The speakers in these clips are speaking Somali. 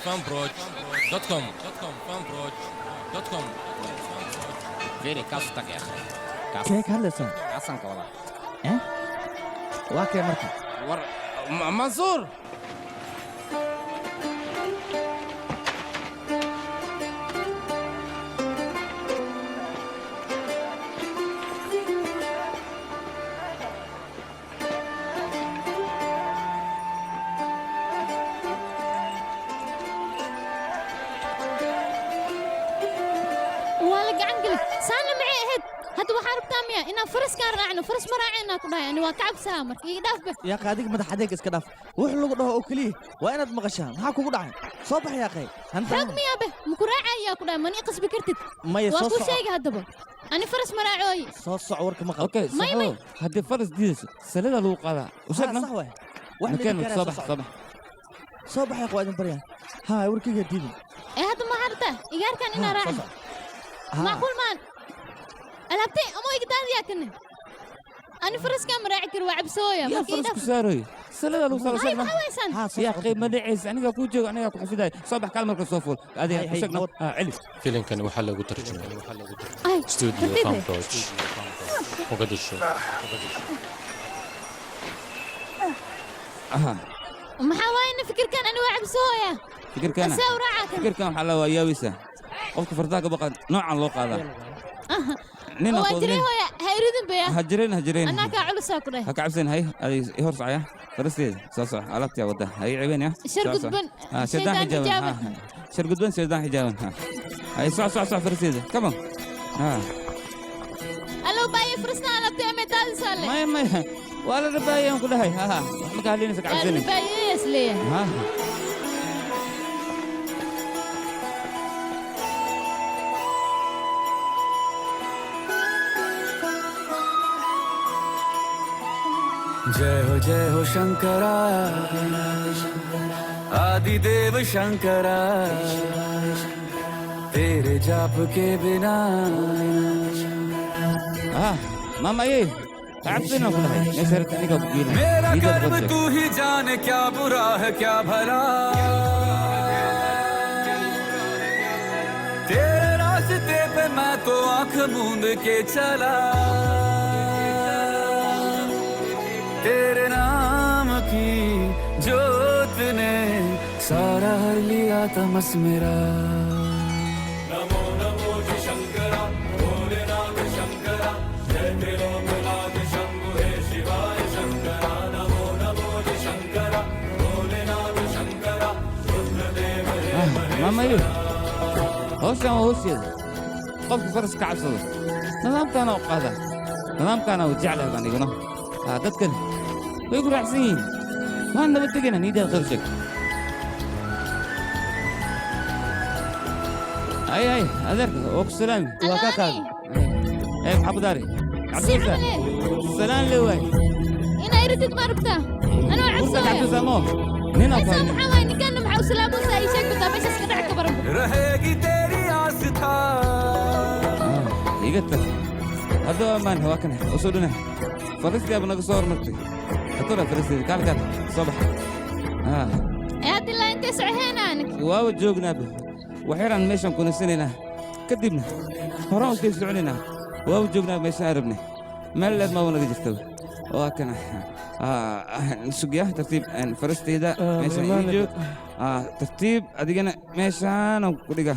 fanbroch.com fanbroch.com فيري كاستك يا اخي كيك هلسة كاسانك والله إيه واكي مركب ور منصور إنا فرس كان راعنا فرس مراعينا كنا يعني وكعب سامر يداف به يا أخي هذيك مدح هذيك اسكداف وح لو قدها أوكليه وأنا بمغشها ما حكوا قدعين صباح يا أخي حكم يا به مكراعي يا كنا ماني قص بكرتت ما يصص وأقول شيء هدبه أنا فرس مراعي صص عورك مخ أوكي صحوا هدي فرس ديس سلالة لو قالا وشكنا صحوه مكان صباح يا أخوان بريان هاي وركي جديد إيه هذا ما عرفته إيجار كان إنا راعي معقول مان ألعبتي أمو يقدر ياكلني أنا فرس كاميرا عكر وعب صويا يا فرس كساري سلالة لو صار سلمة يا أخي ما دعيس أنا كوجو أنا كوجو فداي صباح كلمة صوفول هذه وشكنا علي فيلم كان وحلا وترجمة استوديو فانبروch وقديش ما حاولنا فكر كان أنا وعب صويا فكر كان حلا وياويسة قفك فرداك بقى نوعا لو قالا نينا هجرين هويا هيريدن بيا هجرين أنا كعلو ساكره هكعبسين هاي هي هرس عيا فرستي صح علقت يا وده هاي عيبين يا شرقد بن شردان حجاب شرقد بن شردان حجاب هاي صح فرستي كمان ألو باي فرسنا على بتاع ميتال سالة ما ولا رباية يوم كلها هاي ما قاعدين سكعبسين رباية يسلي जय हो शंकरा आदि देव शंकरा तेरे जाप के बिना मामा ये تعبتنا كلها يا سرتني قبيله मेरा कर्म तू ही जाने क्या बुरा है क्या भला तेरे रास्ते पे मैं तो आंख मूंद के चला तेरे नाम की जोत ने सारा हर लिया तमस मेरा नमो नमो जी शंकरा भोलेनाथ शंकरा जय त्रिलोकनाथ शंभु हे शिवाय शंकरा नमो नमो जी शंकरा भोलेनाथ शंकरा रुद्रदेव हे ماما يو هوش قف فرس كعسل نظام كان وقاذا نظام كان وجعله كان يقولون تذكر ويقول حسين ما عندنا بتجينا نيجي غير اي هذاك وكسلام وكاكا اي محمد داري السلام لوي هنا يريد تمربته انا عبسه عبسه مو هنا فاهم حواني كان معه سلام وساي شك بتا بس اسكت كبر रहेगी तेरी आस्था يقتل هذا من هو كنا وصلنا فرستي ابو نقصور مرتي هتقول فرستي كان صباح يا الله انت سعهينانك واو جوجنا به وحيران ميشان كنا سنينا كدبنا هراو كيف سعنينا واو جوجنا ميشان عربنا ما لازم ما ونقدر نستوي وكنا نسوقيا ترتيب فرستي ذا ميشان يجو ترتيب ادينا ميشان وكديغا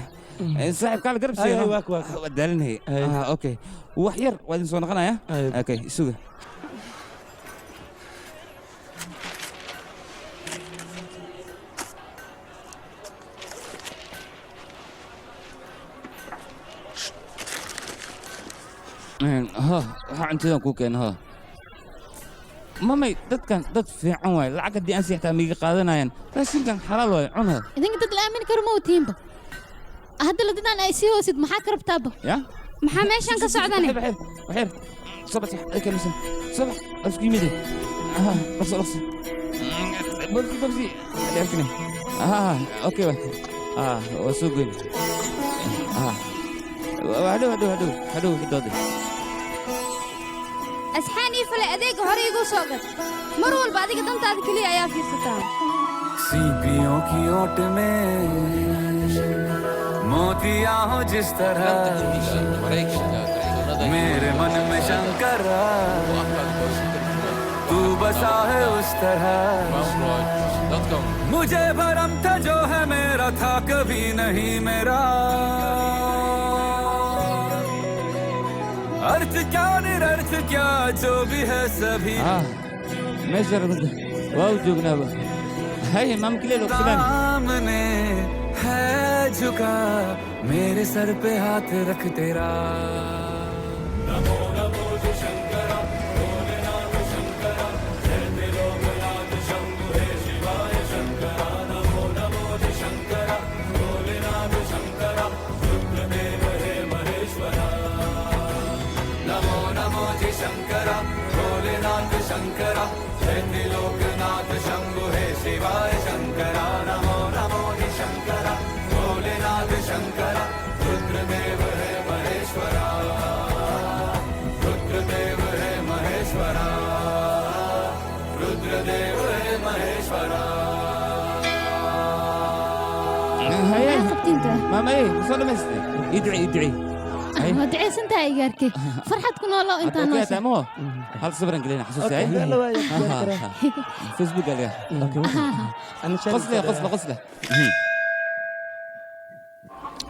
صاحب قال قرب سي واك ودالني اوكي وحير وادي سو نقنايا اوكي سوق ها عندنا كوكين ها mamay dadkan dad fiican waay lacag haddii aan siixtaa miiga qaadanayaan raashinkan xalaal waay cunha idinka dad la aamini karo ma watiinba hadda la dadaan ay sii hoosid maxaa ka rabtaaba ya maxaa meeshan ka socdane waxyar صبح كم اسم صبح اسكي ميدي بس بس عرفني اوكي وسوقين هدو دودي asxaanii fale adeega hore igu soo gad mar walba adiga dantaada kaliya ayaa fiirsataa सीपियों की ओट में मोतिया हो जिस तरह मेरे मन में शंकरा तू बसा है उस तरह मुझे भरम था जो है मेरा था कभी नहीं मेरा अर्थ क्या निरर्थ क्या जो भी है सभी ماشي واو جوجنا هاي ممكن لو सामने है झुका मेरे सर पे हाथ रख तेरा नमो नमो शंकरा भोलेनाथ शंकरा जय त्रिलोकनाथ शंभु हे शिवाय शंकरा नमो नमो शंकरा भोलेनाथ शंकरा रुद्रदेव हे महेश्वरा नमो नमो शंकरा भोलेनाथ शंकरा जय त्रिलोकनाथ शंभु हे शिवाय शंकरा नमो नमो शंकरा भोलेनाथ शंकरा रुद्रदेव हे महेश्वरा रुद्रदेव हे महेश्वरा रुद्रदेव हे महेश्वरा هيا خبتين ده ماما ايه صلي مسجد يدعي ودعي سنتها إيجاركي فرحتكم والله أنت اوكي ناس تمام هل صبرا قلنا حسوس هاي فيسبوك عليها قصله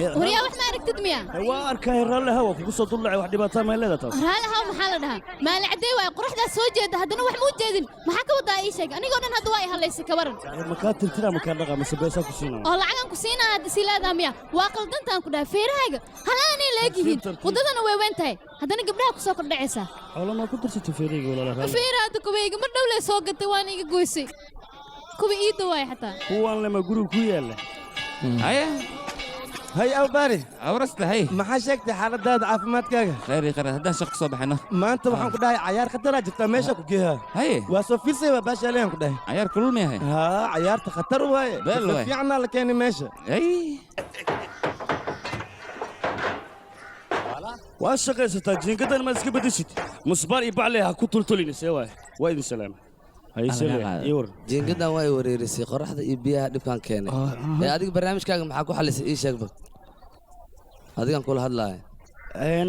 وريا وح ما أركت دميا waa arkay ralle hawa kugu soo dullacay wax dhibaato ma leedahay taas رالها ومحل لها ما العدي واي قرح ذا سوجد هذا وح مو جيدين ما حكوا وضع أي شيء أنا قلنا هذا واي هلا يسكبرن ma ka tirtira ma ka dhaqa mise beesa ku siinaa oo lacagan ku siina hada silaada miya waa qaldantaan ku dhahay feerahayga halaani leegihiin wadadana way weyn tahay haddana gabdhaha ku soo kordhacaysa xoolo ma ku tirsatay feeriga walaalaha feeraha kubayga mar dhow lay soo gatay waan iga goysay kuba ii dawaay xataa kuwan lama guri ku yaala هيا hay albari أورست هاي maxaa sheegtay xaaladaada caafimaadkaaga خير هذا شق صباح أنا maanta waxaan ku dhahay cayaar khatara jirta meesha ku geeha هاي waa soo fiirsay waa baasha leeyan ku dhahay عيار كل ما هي haa cayaarta khatar waaye Beel waaye. fiicnaa la keenay meesha أي waa shaqaysataa jiingadan ma iska bedeshid musbaar iyo bacle ha ku tultulin see waaye waa idin salaama hayseewar jiingadan way wareerisay qoraxda iyo biyaha dhibkan keenay adiga barnaamijkaaga maxaa ku xalisay ii sheegba adigan kula hadlaaya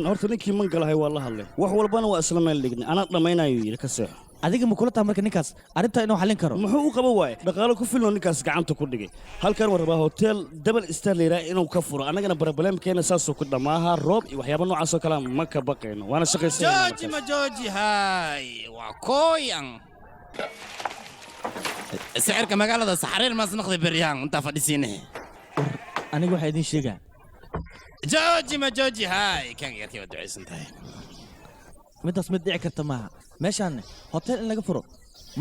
horta ninkii man galahay waa la hadlay wax walbana waa isla meel dhignay anaa dhammaynayo yidhi ka seexo adiga ma kula taha marka ninkaas arrintaa inuu xallin karo muxuu u qaban waaye dhaqaalo ku filnoo ninkaas gacanta ku dhigay halkan waa rabaa hotel double star la yidhaha inuu ka furo annagana barabaleemkeena saasoo ku dhammaaha roob iyo waxyaaba noocaasoo kalea ma ka baqayno waana jooji ma jooji haay waa kooyan sicirka magaalada saxariir maas naqdi beryahan intaa fadhisiine aniga waxaa idiin sheegaa jooji ma jooji haay kan yarkii waa ducaysan tahay middaas mid dhici karta maaha meeshaan hotel in laga furo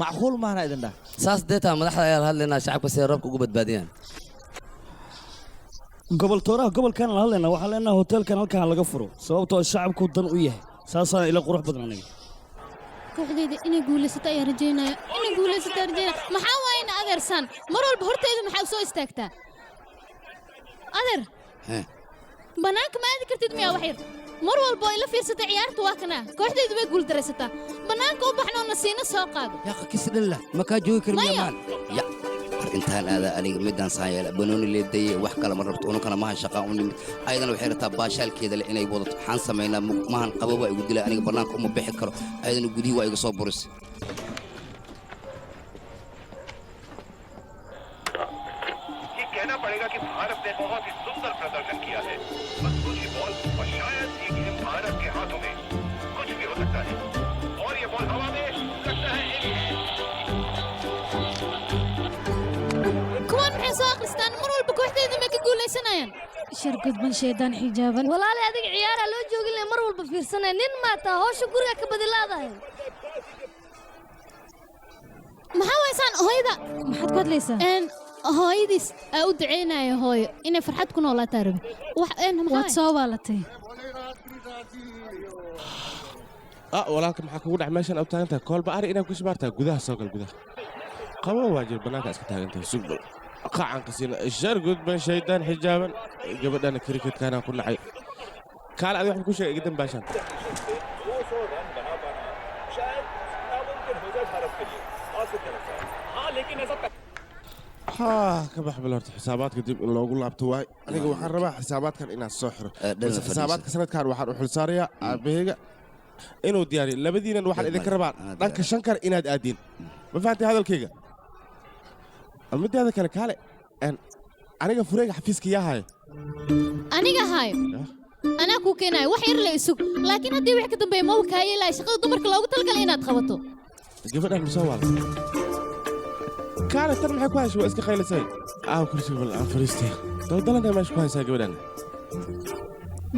macquul maahna idin dhah saas deetaa madaxda ayaa la hadlaynaa shacabka si ay roobka ugu badbaadiyaan gobol tooraha gobolkan la hadlaynaa waxaan leenahay hotelkan halkan laga furo sababtoo shacabku dan u yahay saasaan ila qurux badan aniga kooxdayda inay guulaysato ayaa rajaynaya inay guulaysato ayaa rajaynaya maxaa waayna adeersan mar walba hortayda maxaa soo istaagtaa adeer banaanka ma aadi kartid miyaa wax yar mar walba oo ila fiirsatay ciyaarta waa kana kooxdaydu way guuldaraysataa banaanka u baxnoo nasiino soo qaado يا أخي كيس لله ما كان جوي كرمي مايا. مال يا intaan aada aniga midaan saayeel banooni leedaye wax kale ma rabto unukana mahan shaqaa u nimid ayadana waxay rabtaa baashaalkeeda le inay wadato waxaan samaynaa mahan qabo waa igu dilay aniga bannaanka uma bixi karo ayadana gudihii waa iga soo burisay ये कहना पड़ेगा कि भारत ने बहुत ही सुंदर प्रदर्शन किया है बस कुछ ही बॉल और शायद ये गेम भारत के हाथों में कुछ भी हो सकता है और ये बॉल हवा में लगता है kuwan maxay soo akhristaan mar walba kooxdayda may ka guulaysanayaan shargudban shaydaan xijaaban walaali adiga ciyaara loo joogin leh mar walba fiirsanay nin maataa hawsha guriga ka badilaadahay hooyada maxaad ku hadlaysaa hooyadiis aa u duceynaya hooyo inay farxad ku noolaataa rabi waad soo waalatay walaalka maxaa kugu dhac meeshan aad taagantahay koolba ari inaad ku shibaartaa gudaha soo gal gudaha qabo waa jir bannaanka iska taagantahay sugbal qacan qasina shar gudban shaydaan xijaaban gabadhana kriketkaanaa ku nacay kaale adiga waxaan ku sheegay iga dambaashaan ka bax bal horta xisaabaadka dib in loogu laabto waay aniga waxaan rabaa xisaabaadkan inaad soo xiro balse xisaabaadka sanadkan waxaan u xilsaarayaa aabahayga inuu diyaariyo labadiinan waxaan idinka rabaa dhanka shankar inaad aadiin ma fahantay hadalkayga mideeda kale kaale aniga fureyga xafiiska yaa haayo aniga haayo anaa kuu keenaayo wax yar la isug laakiin haddii wix ka dambeeya ma wakaaye ilaa shaqada dumarka loogu talagalay inaad qabato gabadhan ma soo waala kaale tan maxay ku haysa waa iska qaylisay kursiga bal aan fariistay daldalanta meesha ku haysaa gabadhan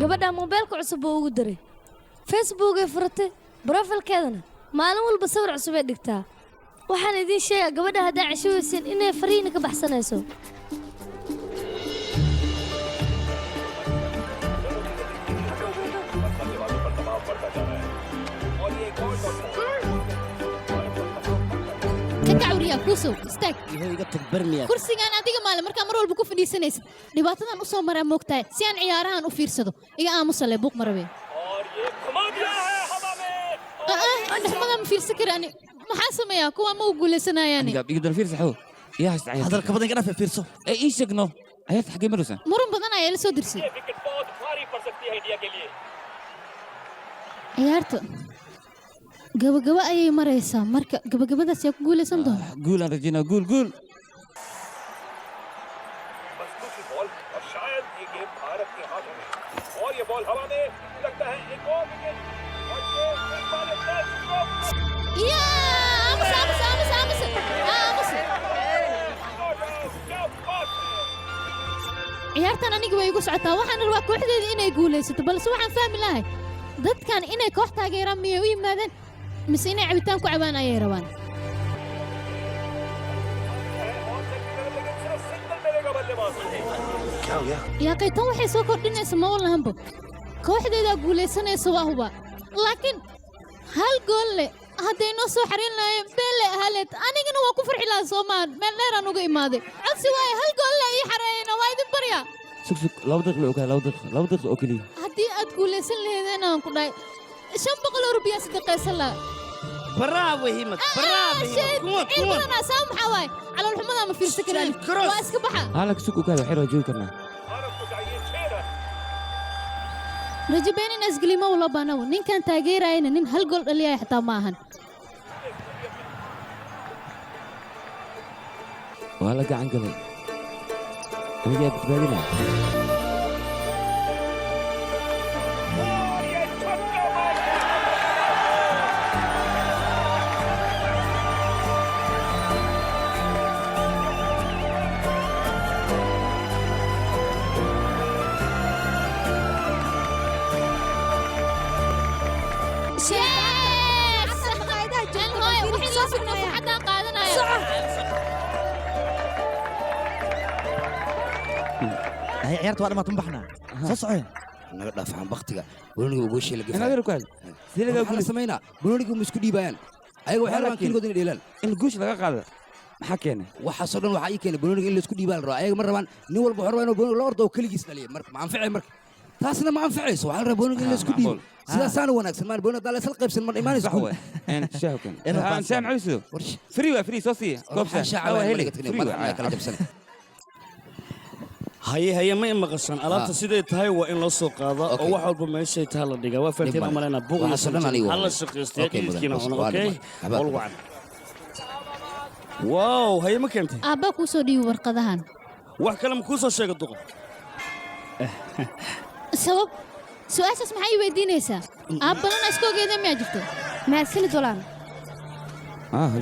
gabadha moobeelka cusub oo ugu daray facebookay furatay brofilkeedana maalin walba sawir cusub ay dhigtaa waxaan idiin sheegaa gabadha haddaa cashaweyseen inay fariina ka baxsanayso kuusow istaag kursigaan adiga maale markaa mar walba ku fadhiisanaysid dhibaatadan u soo maraa moogtahay si aan ciyaarahan u fiirsado iga aamusale buuq marabe dhexmadaan ma fiirsan karaani maxaa sameeyaa kuwaa ma u guulaysanayaani hadalka badan ka dhafe fiirso ee ii sheegno ayaad xaggee maraysaa muran badan ayaa la soo dirsay ciyaarta gabagabo ayay maraysaa marka gabagabadaas yaa ku guulaysan doona guul aan rajaynaa guul ciyaartan aniga way igu socotaa waxaan rabaa kooxdeeda inay guulaysato balse waxaan fahmi lahay dadkan inay koox taageeraan miyay u yimaadeen mise inay cabitaan ku cabaan ayay rabaan yaa qaytan waxay soo kordhinaysa ma walahanbo kooxdeedaa guulaysanaysa waa huba laakiin hal gool leh hadday noo soo xariin lahaayeen beelle ahaleed anigana waa ku farxi lahaa soomaan meel dheeraan uga imaaday codsi waaye hal gool leh ii xareeyna waa idin baryaa sug laba daqiiqo oo keliya haddii aad guulaysan laheedeen aan ku dhahay 500 rubiya sadaqaysan lahaa برافو هيمت برافو عيبنا سام حواي على الحمضة ما في سكران واسك بحا هلك سوق وكذا حلو جوي كنا رجبين الناس قليما ولا بانو نين كان تاجير عين نين هالقول اللي حتى معهن ولا قاعد نقول أنا جاي بتبادلنا هي عيارة وانا ما تنبحنا صصعين نقدر عن بختك بقولوا لك وش اللي أنا غير كذا سيرك أقول سمينا بقولوا لك مسكودي بيان أيوة حلو كل قدر ديلال الجوش لقى قاعدة حكينا وحصلنا وحقي كنا بقولوا لك اللي سكودي بيان رأي مرة من نول بحروان وبقولوا الأرض وكل جيس ليه مرك ما أنفعي مرك تاسنا ما أنفعي سؤال ربنا لك اللي سكودي سلا سانو وناك سلمان بقولنا طالع سلقي بس المرة إيمان يسكون أنا شاوكن أنا سامع عيسو فري صوصية كوبشة شعب ما كلا جبسنا هي ما مقصن ألعاب سيدي تهاي وإن لا سوق هذا أو واحد بمشي تهلا دقة وفرتين عملنا بوغ الله سقيستي كنا أوكي والله واو هي ما كنت أباك وسودي ورقدهان wax kale ma ku soo sheego duqo sabab su'aashaas maxay weydiinaysaa aabbalana iska ogeeda miyaa jirto mahadsanid walaan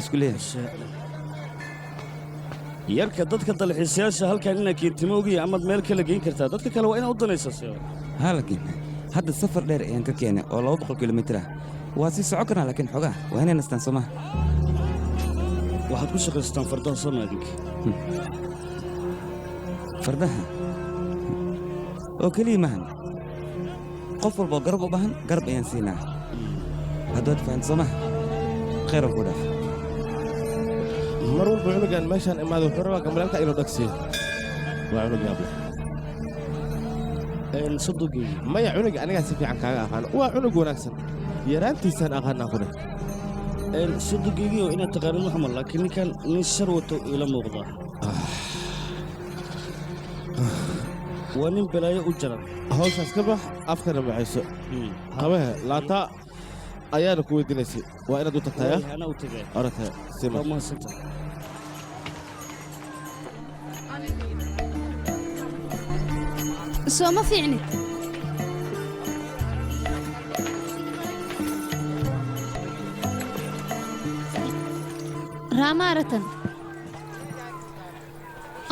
isku leeyahay yarka dadka dalxiisayaasha halkan inaa keentimo ogiya amaad meel kala geyn kartaa dadka kale waa inaad u danaysaa laakiin hadda safar dheer ayaan ka keenay oo 200 kilomitir ah waa sii socon karnaa laakiin xogaa waa inay nastaan soo maaha waxaad ku shaqaystaan fardaha soo maadink fardaha oo keliya maahan qof walboo garab u baahan garab ayaan siinaa haddaad fahanto soo maha khayran ku dhaaf mar walba cunugan meeshaan imaado wuxuu rabaa gambalaalka inuu dhagsiyo waa cunug yaable sadogii maya cunuga anigaa si fiican kaaga aqaan waa cunug wanaagsan yaraantiisaan aqaanaa ku dheh sadogeygii oo inaad taqaanin maxamed laakiin ninkan nin shar wato ila muuqdaa waa nin balaayo u jaran hawshaas ka bax afkana baxayso qabahe laataa ayaana ku weydiinaysay waa inaad u tagtaya anaa u tagay orata sima waa mahadsanta soo ma fiicnid raamaaratan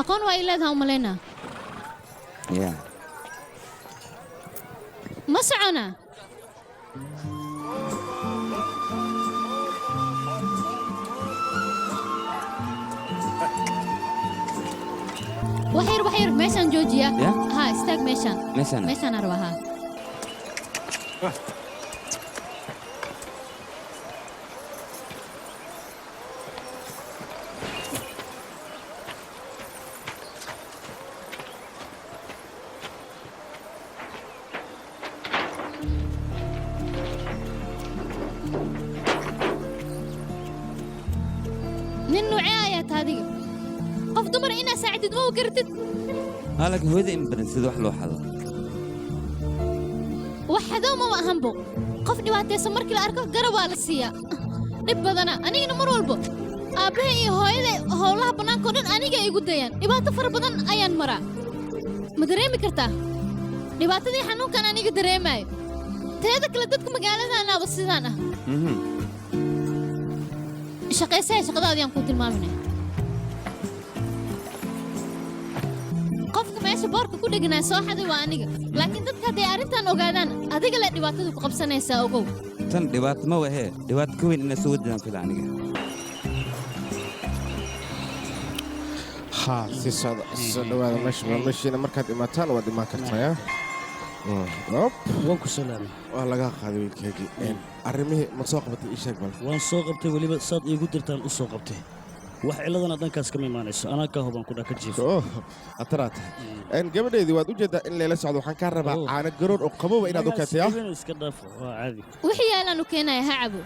aqoon waa ii leedaha umalaynaa ya ma socona waxyar meeshaan joojiya ها استاك ميشان أروها ننو عاية هذه قف دمر إنا ساعدت مو قرتت هلك هويدا إن بدن سيد wax loo xado waxado ma ahanbo qof dhibaataysan markii la arko garab waa la siiyaa dhib badana anigana mar walba aabahay iyo hooyaday howlaha bannaanka oo dhan aniga igu dayaan dhibaato fara badan ayaan maraa ma dareemi kartaa dhibaatadii xanuunkan aniga dareemayo teeda kale dadka magaaladaanaaba sidaan ah shaqaysaya shaqadaadiyaan kuu tilmaaminaya qofka meesha boorka ku dheganaa soo xaday waa aniga laakiin dadka hadday arrintan ogaadaan adiga le dhibaatadu ku qabsanaysaa ogow tan dhibaato ma wahee dhibaato ka weyn inay soo wadidaan fila aniga ها سي سوداوada meeshiina markaad imaataan waad imaan kartaa waan ku salaamay waa laga qaaday wiilkaygii arrimihii ma soo qabatay ii sheeg bal waan soo qabtay weliba saad iigu dirtaan u soo qabtay wax ciladana dhankaas kama imaanayso anaa ka hobaan ku dhaa ka jiifo ataraata gabadheedii waad u jeedaa in leela socdo waxaan kaa rabaa caano garoor oo qaboba inaad u keentay iska dhaafo waa caadi wixii yaalaan u keenaya ha cabo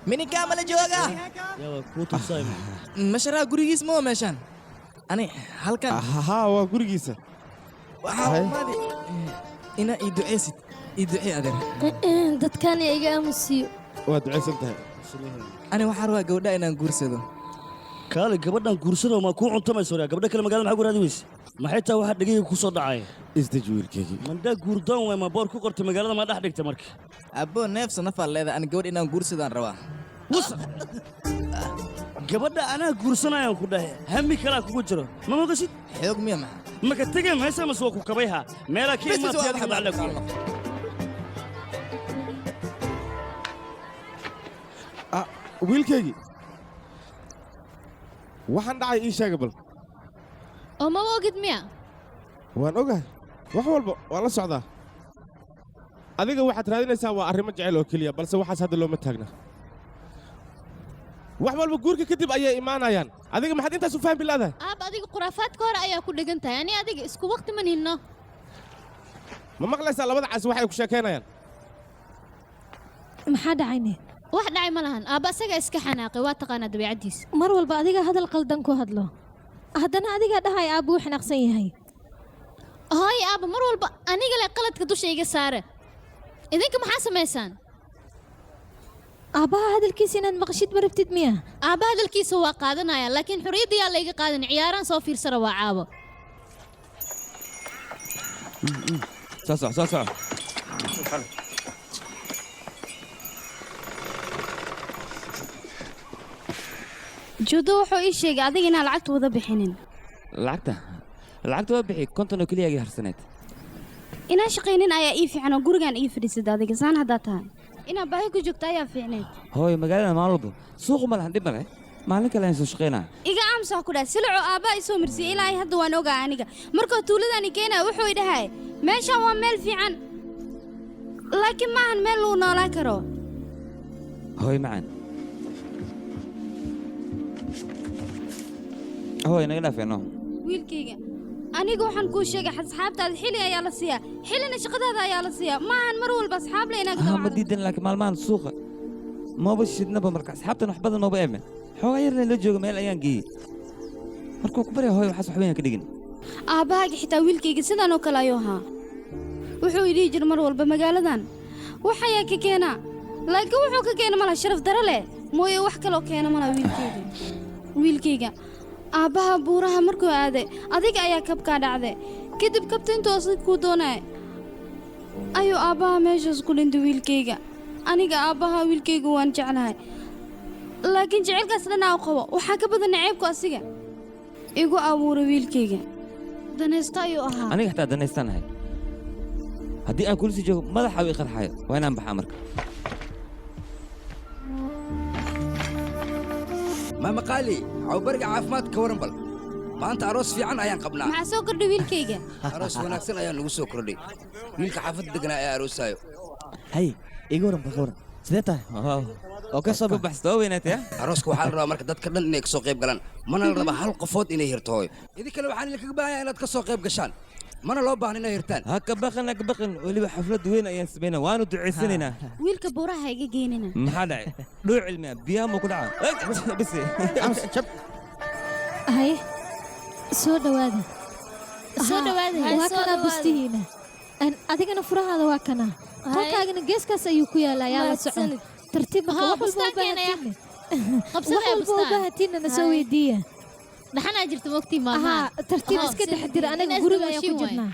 mininkaa mala jooga yaa kuu tusay masharaa gurigiis ma meeshaan ani halkan haa waa gurigiisa ina ii duceysid ii ducee adeer dadkaan iga aamusiyo waa duceysan tahay ani waxaan rabaa gabadha inaan guursado kaale gabadhan guursado ma kuu cuntamayso gabadha kale magaalada maxaa ku raadi weyse maxay taa waxaa dhegayga ku soo dhacaya isdeji wiilkaygii mandaa guurdaan way ma boor ku qortay magaalada ma dhex dhigtay marka abbo neefsa nafaa leedahay ani gabadh inaan guursadaan rabaa gabadha anaa guursanayaan ku dhahe hami kalaa kugu jiro ma mogasid xoog miya maxaa maka tegee meesha mas waa ku kabayha meelaa ka imaatay adiga bacla ku wiilkaygii waxaan dhacay ii sheega bal oo ma ogid miya waan ogahay wax walba waan la socdaa adiga waxaad raadinaysaa waa arrimo jecel oo keliya balse waxaas hadda looma taagna wax walba guurka kadib ayay imaanayaan adiga maxaad intaas u fahmi laadahay aab adiga khuraafaadka hore ayaa ku dhegan tahay ani adiga isku waqti ma ninno ma maqlaysaa labada cas waxay ku sheekaynayaan maxaa dhacayne wax dhacay ma lahan aabba asaga iska xanaaqay waa taqaanaa dabeecaddiisa mar walba adiga hadal qaldan ku hadlo haddana adiga dhahay aabbu wuu xanaaqsan yahay hooy aabba mar walba aniga le qaladka dusha iga saare idinka maxaa samaysaan aabbaha hadalkiisa inaad maqashid ma rabtid miya aabba hadalkiisa waa qaadanaya laakiin xorriyadda yaa layga qaadan ciyaaraan soo fiirsara waa caabo soo soco judo wuxuu ii sheegay adiga inaan lacagta wada bixinin lacagta waa bixi konton oo keliya ii harsaneed inaan shaqaynin ayaa ii fiican oo gurigaan ii fadhiisada adiga saan haddaa tahay inaad baahi ku joogto ayaa fiicneed hooy magaalada maalin walba suuqu ma lahan dhib male maalin kale ayaan soo shaqaynaa iga aamusaa ku dhahay silaco aabbaa i soo marsiyey ilaa hadda waan ogaa aniga markuu tuuladani keenaya wuxuu idhahay meeshaan waa meel fiican laakiin maahan meel lagu noolaan karo hooy macaan hooy naga dhaafeeno wiilkayga aniga waxaan kuu sheegay asxaabtaada xili ayaa la siiyaa xilina shaqadaada ayaa la siiyaa maahan mar walba asxaab le inaad ma diidan laakiin maalmahan suuqa maba shidnaba marka asxaabtan wax badan maba eemen xoogaa yarna la jooga meel ayaan geeyey markuu ku barya hooy waxaas waxbayaan ka dhigin aabbahaaga xitaa wiilkayga sidaan oo kale ayuu ahaa wuxuu idhihi jira mar walba magaaladan wax ayaa ka keenaa laakiin wuxuu ka keena malaha sharaf dare leh mooye wax kaloo keena malaha wiilkayga aabbaha buuraha markuu aaday adiga ayaa kabkaa dhacday kadib kabta intuu asig kuu doonaya ayuu aabbaha meeshaas ku dhintay wiilkayga aniga aabbaha wiilkayga waan jeclahay laakiin jecelkaas dhanaa u qabo waxaa ka badan naceebku asiga igu abuura wiilkayga danaysto ayuu ahaa aniga xataa danaystanahay haddii aan kulisi joogo madaxa ii qarxayo waa inaan baxaa marka maama qaali cawbariga caafimaadka ka waran bal maanta aroos fiican ayaan qabnaa maxaa soo kordhay wiilkayga aroos wanaagsan ayaa nagu soo kordhay wiilka xaafadda deganaa ee aroosaayo hay iga waran bal ka waran sidee tahay oo ka soo baxsta oo weynaatay arooska waxaa la rabaa marka dadka dhan inay ka soo qayb galaan mana la rabaa hal qofood inay hirto hooyo idin kale waxaan idinkaga baahanyaa inaad ka soo qayb gashaan mana loo baahna inay hirtaan ha ka baqan weliba xaflad weyn ayaan samaynaa waanu ducaysanaynaa wiilka buuraha iga geenina maxaa dhacay dhuu cilmiya biyaha muu ku dhacaa bise haye soo dhawaada waa kanaa bustihiina adigana furahaada waa kanaa qolkaagana geeskaas ayuu ku yaalaa yaa la socon tartiib wax walba u baahatiinna na soo weydiiya dhaxanaa jirta mogtii maamaa tartiib iska taxdira anaga guriga ayaan ku jirnaa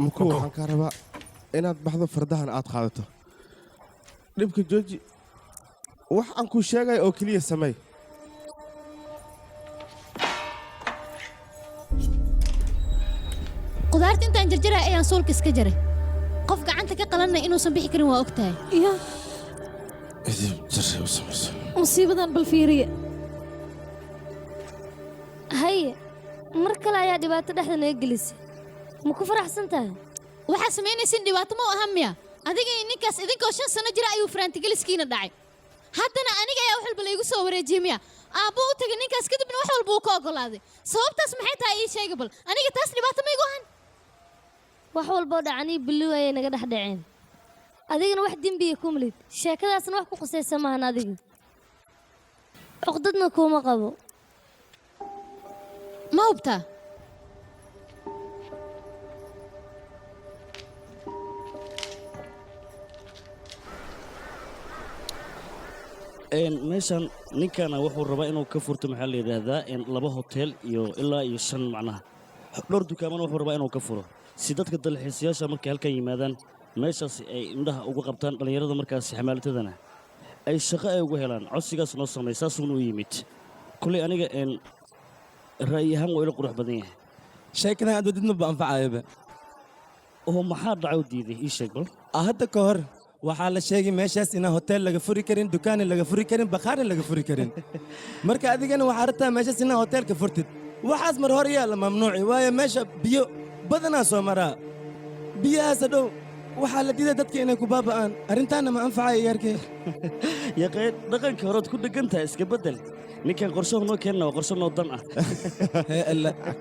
muku waxaan kaa rabaa inaad baxdo fardahan aad qaadato dhibka jooji wax aan kuu sheegaya oo keliya samey qudaarta intaan jarjaray ayaan suulka iska jaray qof gacanta ka qalanna inuusan bixi karin waa ogtahay iyo musiibadan bal fiiriya haye mar kale ayaa dhibaato dhexda naga gelisay ma ku faraxsan tahay waxaa samaynaysin dhibaato ma u ahan miya adiga iyo ninkaas idinkoo 5 sano jira ayuu faraantigeliskiina dhacay haddana aniga ayaa wax walba laygu soo wareejiyey miya aabbo u tagay ninkaas kadibna wax walba uu ka oggolaaday sababtaas maxay tahay ii sheega bal aniga taas dhibaato ma igu ahan wax walboo dhacanii bilow ayay naga dhex dhaceen adigana wax dembiya ku malid sheekadaasna wax ku qusaysa maahan adiga cuqdadna kuuma qabo ma hubtaa meeshan ninkana wuxuu rabaa inuu ka furto maxaa la yidhaahdaa 2 hotel iyo ilaa 5 macnaha dhowr dukaamana wuxuu rabaa inuu ka furo si dadka dalxiisayaasha markay halkan yimaadaan meeshaas ay indhaha uga qabtaan dhallinyarada markaas xamaalatadana ay shaqo ay ugu helaan codsigaas noo samay saasuuna u yimid kulley aniga ra'yi ahaan waa ila qurux badan yahay sheekadan aad wadidma ba anfacayaba oo maxaa dhaco diiday ii sheeg bal hadda ka hor waxaa la sheegay meeshaas inaan hotel laga furi karin dukaan laga furi karin bakhaar laga furi karin marka adigana waxaa rabtaa meeshaas inaan hotelka furtid waxaas mar hore yaa la mamnuuci waayo meesha biyo badanaa soo maraa biyahaas dhow waxaa la diiday dadka inay ku baaba'aan arrintaana ma anfacaya yaarkee yaqeen dhaqanka horead ku dheggan tahay iska beddel ninkan qorshahu noo keenna waa qorsho noo dan ah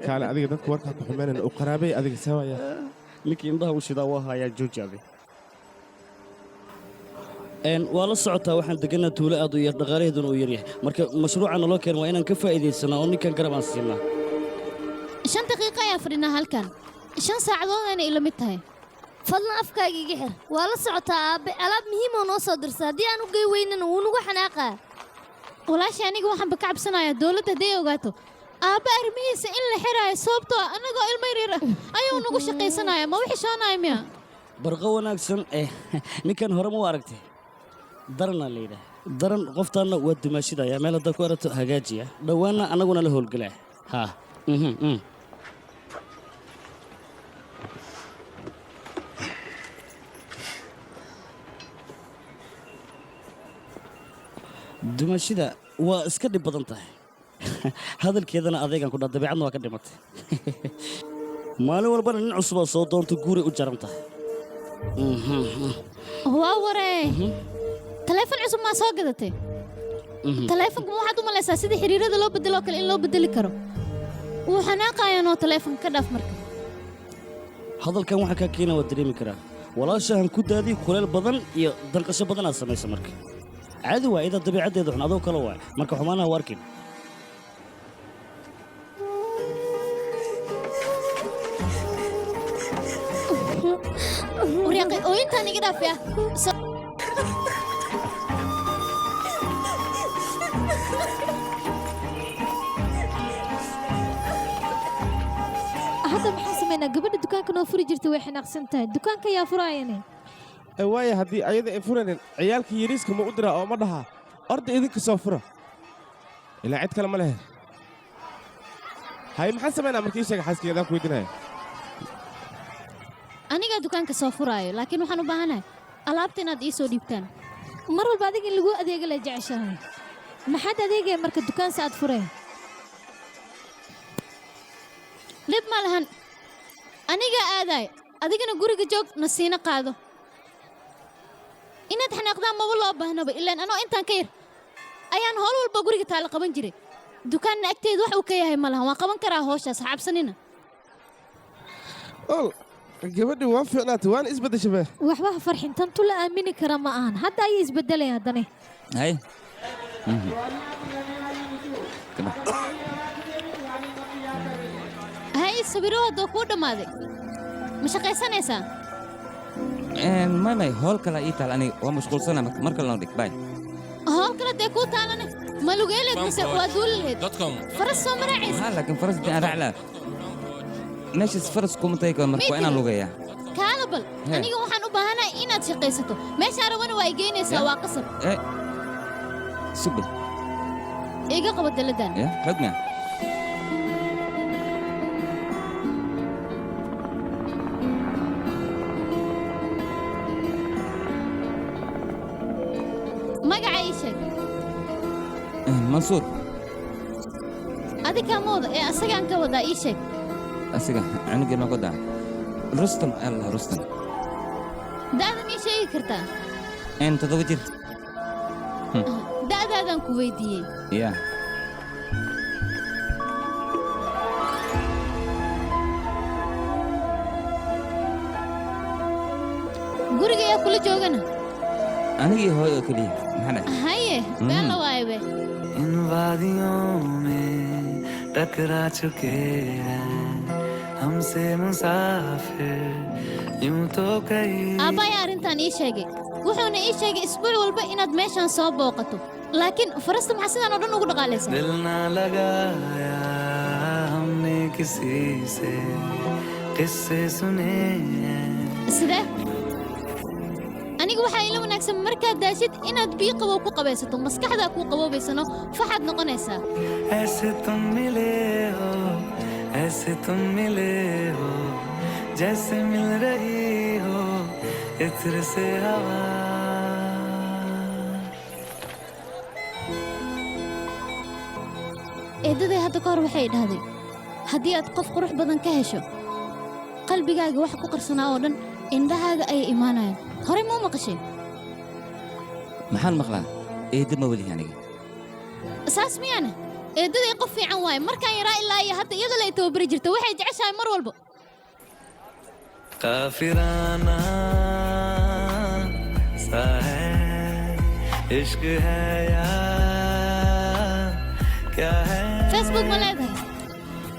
kaale adiga dadka warkaa ku xumeynayna u qaraabay adiga saawaya ninkii indhaha u shidaa waa hayaa joojaabe waa la socotaa waxaan deganaa tuulo aad u yar dhaqaalaheeduna uu yaryahay marka mashruuca naloo keen waa inaan ka faa'iidaysanaa oo ninkan garab aan siinaa 5 daqiiqo ayaan fadhinaa halkan 5 saacadood ayna ila mid tahay fadlan afkaaga iga xir waa la socotaa aabe alaab muhiim oo noo soo dirsa haddii aan u gey weynana wuu nagu xanaaqaa walaashay aniga waxaanba ka cabsanayaa dowladda hadday ogaato aabba arrimihiisa in la xiraayo sababtoo ah annagoo ilmo yaryar ah ayuu nagu shaqaysanaya ma wixii shoonaya miya barqo wanaagsan ninkan hore ma u aragtay daranaa la yidhaah daran qoftaanna waa dumaashidaya meel haddaa ku arato hagaajiya dhowaanna annaguna la howlgelaa haa dumaashida waa iska dhib badan tahay hadalkeedana adeegaan ku dhaa dabeecadna waa ka dhimatay maalin walbana nin cusubaa soo doonto guuray u jaran tahay waa waree taleefon cusub maa soo gadatay taleefonka ma waxaad u malaysaa sidii xiriirada loo bedeloo kale in loo bedeli karo wuu xanaaqayaanoo taleefonka ka dhaaf marka hadalkan waxa kaa keena waa dareemi karaa walaashahan ku daadii kuleel badan iyo danqasho badan aad samaysa marka caadi waa idaa dabiicaddeeda xun adoo kale waa marka xumaanaha u arkin waryaaqay ooyintaan iga dhaaf yaa hadda maxaan samaynaa gabadha dukaanka noo furi jirtay way xanaaqsan tahay dukaanka yaa furaayane waayo haddii ayada ay furanin ciyaalkii yariiska ma u diraa oo ma dhahaa orda idinka soo fura ilaa cid kale ma lehe hay maxaan samaynaa markii sheega xaaskigeedaan ku weydinaya anigaa dukaanka soo furaayo laakiin waxaan u baahanahay alaabta inaad ii soo dhiibtaan mar walba adiga in lagu adeega la jeceshahay maxaad adeegaya marka dukaansi aad fureen dhib ma lahan anigaa aadaay adigana guriga joog nasiino qaado inaad xanaaqdaan maba loo baahnaba ilaan anoo intaan ka yar ayaan howl walba guriga taala qaban jiray dukaanna agteeda wax uu ka yahay ma lahan waan qaban karaa howshaas ha cabsanina gabadhi waan fiicnaatay waana isbeddeshabee waxba ha farxin tantu la aamini kara ma ahan hadda ayay isbeddelaya haddane hay hay sawiro haddoo kuu dhammaaday ma shaqaysanaysaa may howl kale ii taal aniga waa mashquulsana mar kale noo dhig bay howl kale dee kuu taalane ma lugeeleed mise waa duuli laheyd faras soo maraacaysa laakiin faras dii aan raaclaa meeshaas faras kuma tagi karo marka waa inaan lugeeyaa kaalabal aniga waxaan u baahanahay inaad shaqaysato meeshaa rabana waa i geynaysaa waa qasab subal iga qabo dalladan xogna magaca ii sheeg mansuur adigaa mooda ee asagaan ka wadaa ii sheeg asiga anigii noo godaa rustam allah rustam da'dan ii sheegi kartaa toddoba jir da'daadaan ku weydiiyey ya guriga ayaa kula joogana anigii hooy oo keliya maxaa dhahay haye been la waayo be इन वादियों में टकरा चुके हैं हमसे मुसाफिर यूं तो कई aabbaaya arrintan ii sheegay wuxuuna ii sheegay isbuuc walba inaad meeshaan soo booqato laakiin farasta maxaa sidaan oo dhan ugu dhaqaalaysaa दिल ना लगाया हमने किसी से किस्से सुने sidee aniga waxaa ila wanaagsan markaad daashid inaad biyo qabow ku qabaysato maskaxdaa kuu qaboobaysano faxaad noqonaysaa ऐसे तुम मिले हो जैसे मिल रही हो इत्र से हवा eedaday hadda ka hor waxay dhahday haddii aad qof qurux badan ka hesho qalbigaaga wax ku qarsanaa oo dhan indhahaaga ayay imaanayaan horey ma u maqashay maxaan maqlaa eedda ma welihi aniga saas miyaana eeddaday qof fiican waaye markaan yaraa ilaa iyo hadda iyadoo la tababari jirta waxay jeceshahay mar walba काफिराना सा है इश्क है या क्या है facebook ma leedahay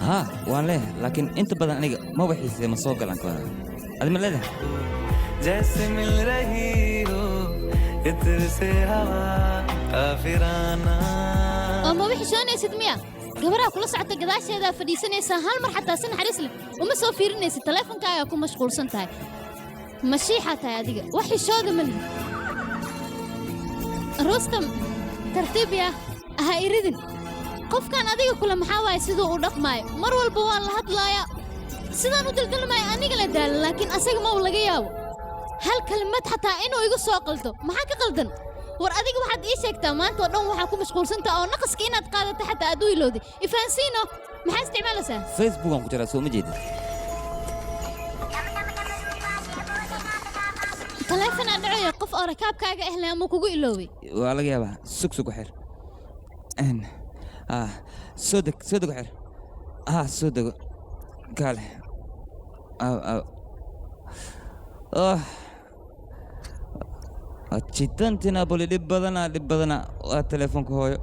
haa waan leeyahay laakiin inta badan aniga ma waxiise ma soo galan kara هذا من لده जैसे मिल रही हो इत्र से हवा काफिराना oo ma wixii shoonaysid miya gabadha kula socota gadaasheeda fadhiisanaysa hal mar xataa si naxariis leh uma soo fiirinaysid taleefankaaga ku mashquulsan tahay mashiixa tahay adiga wixii shooda ma lihi rustam tartiib ya ha iridin qofkan adiga kula maxaa waaye siduu u dhaqmaayo mar walba waan la hadlaaya sidaan u daldalmaayo aniga la daalo laakiin asaga ma uu laga yaabo hal kalimad xataa inuu igu soo qaldo maxaa ka qaldan war adiga waxaad ii sheegtaa maanta oo dhan waxaa ku mashquulsantaa oo naqaska inaad qaadato xataa aad u ilowday ifahansiino maxaa isticmaalaysaa Facebook aan ku jiraa soo ma jeedin taleefon aan dhacayo qof oo rakaabkaaga ahle ama kugu iloobay waa laga yaabaa sug xir soo deg xir soo dego kaale jitantina boli dhib badana waa telefoonka hooyo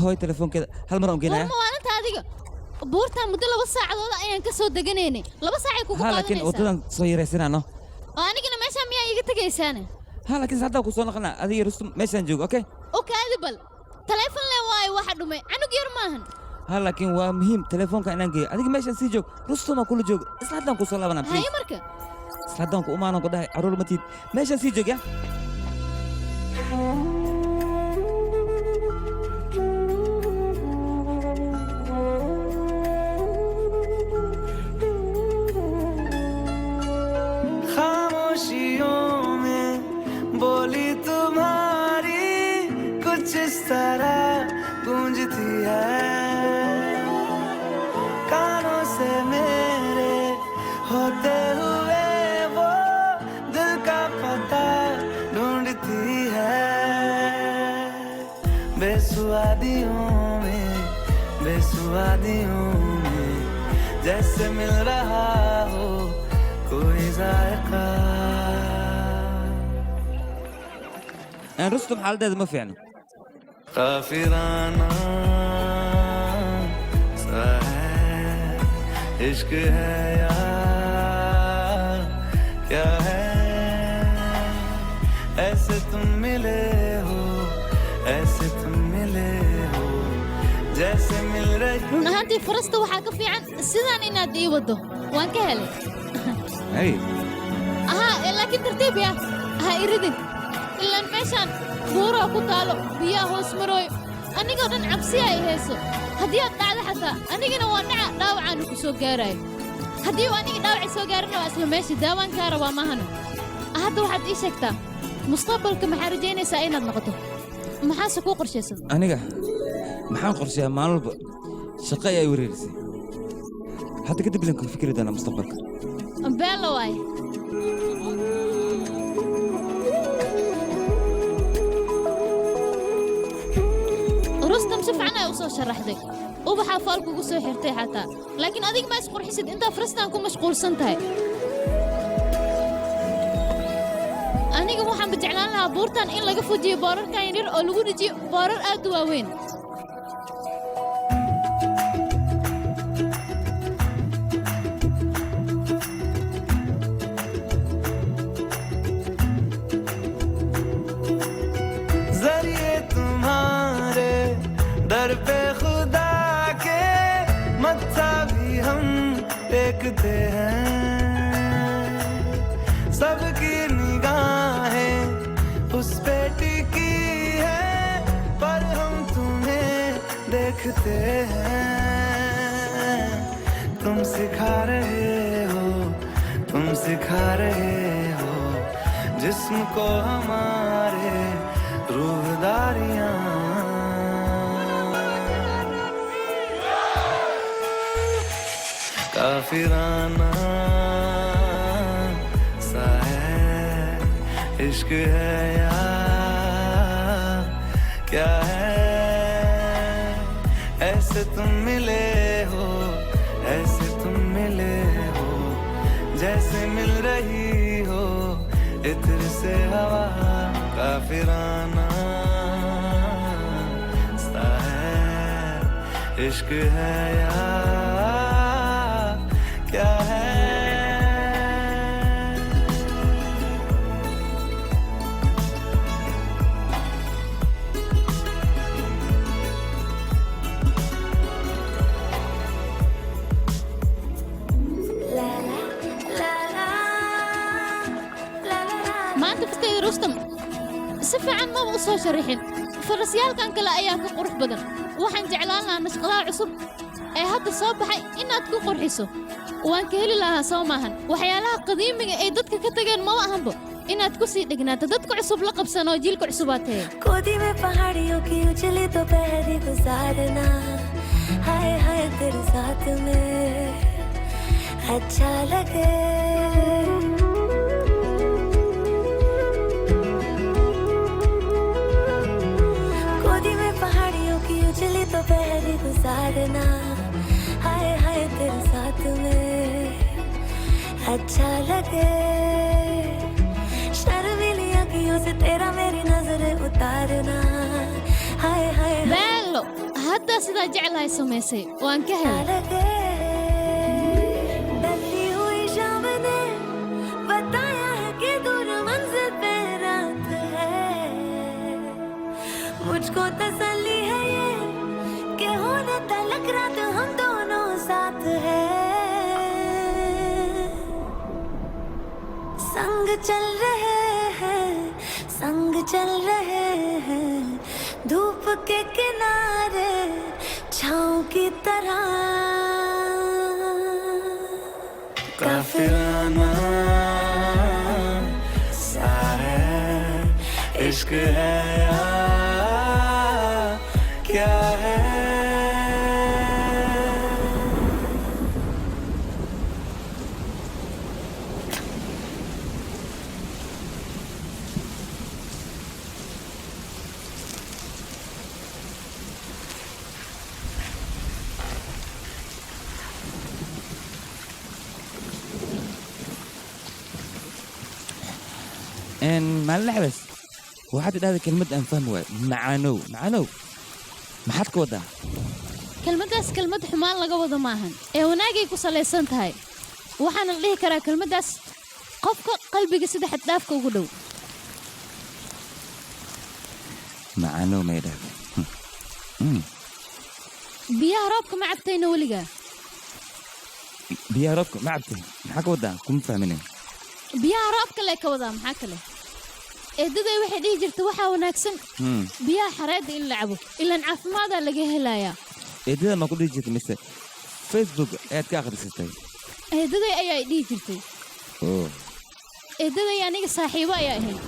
hooyo telefoonkeeda hal mar aan geenaya war maalinta adiga buurta muddo 2 saacadood ayaan ka soo deganaynay 2 saacay kugu qaadanaysaa laakiin wadadan soo yareysanaano oo anigana meesha miyaa iga tagaysaana laakiin hadda ku soo noqonaa adiga rustum meeshaan joogo okay adibal telefoon le waay waxa dhumay anug yar maahan laakiin waa muhiim telefoonka inaan geeyo adiga meeshaan sii joog rustum aan kula joogo isla haddaan ku soo laabanaa haye marka isla haddaan ku umaanan ku dhahay caruur matiid meeshaan sii joog ya खामोशियों में बोली तुम्हारी कुछ इस तरह गूंजती है कानों से मेरे होते हुए वो दिल का पता ढूंढती है बेसुआदियों में जैसे मिल रहा हो कोई जायका rustum xaaladdeeda ma fiicno काफिराना सा है इश्क है यार क्या है ऐसे तुम मिले हो जैसे मिल रही run ahaantii farasta waxaa ka fiican sidaan inaad ii wado waan ka helay laakiin tartiib ya ha iridin ilaan meeshaan buuraa ku taalo biyaha hoos marooyo anigoo dhan cabsi ay hayso haddii aad dhacdo xataa anigana waa dhaca dhaawacaanu ku soo gaaraayo haddii uu aniga dhaawacii soo gaarana waa isla meeshii daawaan kaa rabaa maahana hadda waxaad ii sheegtaa mustaqbalka maxaa rajaynaysaa inaad noqoto maxaase kuu qorshaysan aniga maxaan qorsheeyaa maalin walba shaqo ay wareerisay hadda kadib ilan ku fikiri doonaa mustaqbalka beelo waaye rustam si fiican ay u soo sharaxday ubaxaa faalku ugu soo xirtay xataa laakiin adiga ma isqurxisid intaa farastaan ku mashquulsan tahay aniga waxaan jeclaan lahaa buurtan in laga fujiyo boorarkan yaryar oo lagu dhijiyo boorar aad u waaweyn दर पे खुदा के मत्था भी हम देखते हैं सबकी निगाहें उस पे टिकी है पर हम तुम्हें देखते हैं तुम सिखा रहे हो जिस्म को हमारे रूहदारियां काफिराना सा है इश्क है यार क्या है ऐसे तुम मिले हो जैसे मिल रही हो इत्र से हवा काफिराना सा है इश्क है यार क्या है soo sharixin farasyaalkan kale ayaa ka qurux badan waxaan jeclaan lahaa nashqadaha cusub ee hadda soo baxay inaad ku qurxiso waan ka heli lahaa soo maahan waxyaalaha qadiimiga ay dadka ka tageen maba ahanba inaad ku sii dhegnaato dadka cusub la qabsanoo jiilka cusubaatee गोदी में पहाड़ियों की उछली तो पहली गुजारना हाय हाय तेरे साथ में अच्छा लगे गोदी में पहाड़ियों की उछली तो पहली गुजारना हाय हाय तेरे साथ में अच्छा लगे शर्मीली अखियों से तेरा मेरी नजरें उतारना हाय हाय beelo hadda sidaa jeclahay samaysay waan ka helay डली हुई शाम ने बताया है कि दूर मंजिल पे रात है मुझको तसल्ली है ये कि होने तलक रात हम दोनों साथ है संग चल रहे हैं संग चल रहे हैं धूप के किनारे छाँव की तरह काफिराना सा है इश्क है या क्या है إن ما اللعبس واحد هذا كلمة أنفهم معانو ما حد كودا kelmaddaas kelmad xumaan laga wado maahan ee wanaagay ku salaysan tahay waxaana la dhihi karaa kelmaddaas qofka qalbiga sida xad dhaafka ugu dhow معانو ما يدها biyaha roobka ma cabtayna weligaa بيا ربك ما عبتي maxaa ka wadaa kuma fahminin biyaha roobka lee ka wadaa maxaa kale eedaday waxay dhihi jirta waxaa wanaagsan biyaha xareedda in la cabo ilaan caafimaadaa laga helayaa eedada ma ku dhihi jirtay mise facebook ayaad ka akhrisatay eedaday ayaa dhihi jirtay eedaday aniga saaxiibo ayaa ahayd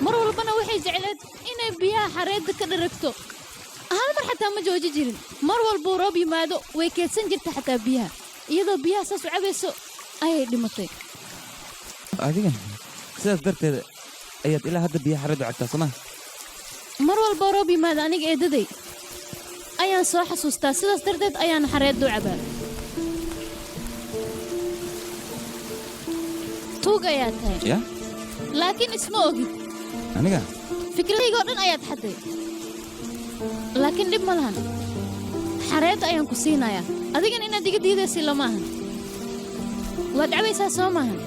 mar walbana waxay jecleed inay biyaha xareedda ka dharagto hal mar xataa ma jooji jirin mar walbuu roob yimaado way keedsan jirta xataa biyaha iyadoo biyaha saas u cabayso ayay dhimatay adigan sidaas darteeda ayaad ilaa hadda biyaha xareeddu cabtaa sooma mar walboo roob yimaado aniga eedaday ayaan soo xasuustaa sidaas darteed ayaan xareeddu cabaa tuug ayaa tahay ya laakiin isma ogid aniga fikradaygoo dhan ayaad xadday laakiin dhib ma lahan xareedda ayaan ku siinayaa adigana inaad iga diidaysi lamaahan waad cabaysaa soo maahan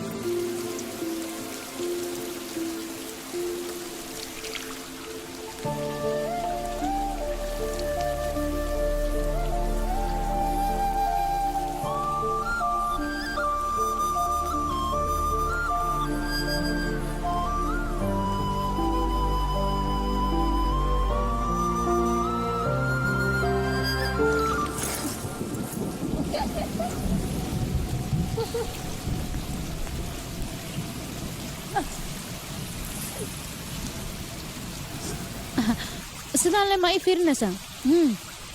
sidaan le ma ii fiirinaysaa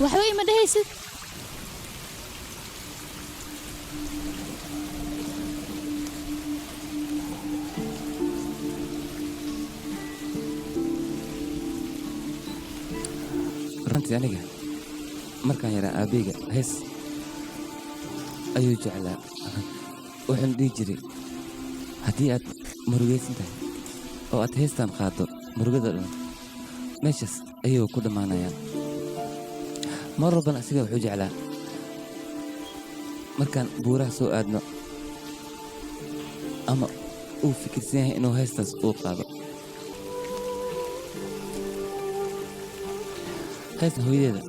waxba ima dhehaysid runtii aniga markaan yaraa aabeyga hees ayuu jeclaa wuxuuna dhihi jiray haddii aad murugaysan tahay oo aad heestan qaaddo murugada dhan meeshaas ayuu ku dhammaanayaan mar walbana asiga wuxuu jeclaa markaan buuraha soo aadno ama uu fikirsan yahay inuu heestaas uu qaado heestan hooyadeeda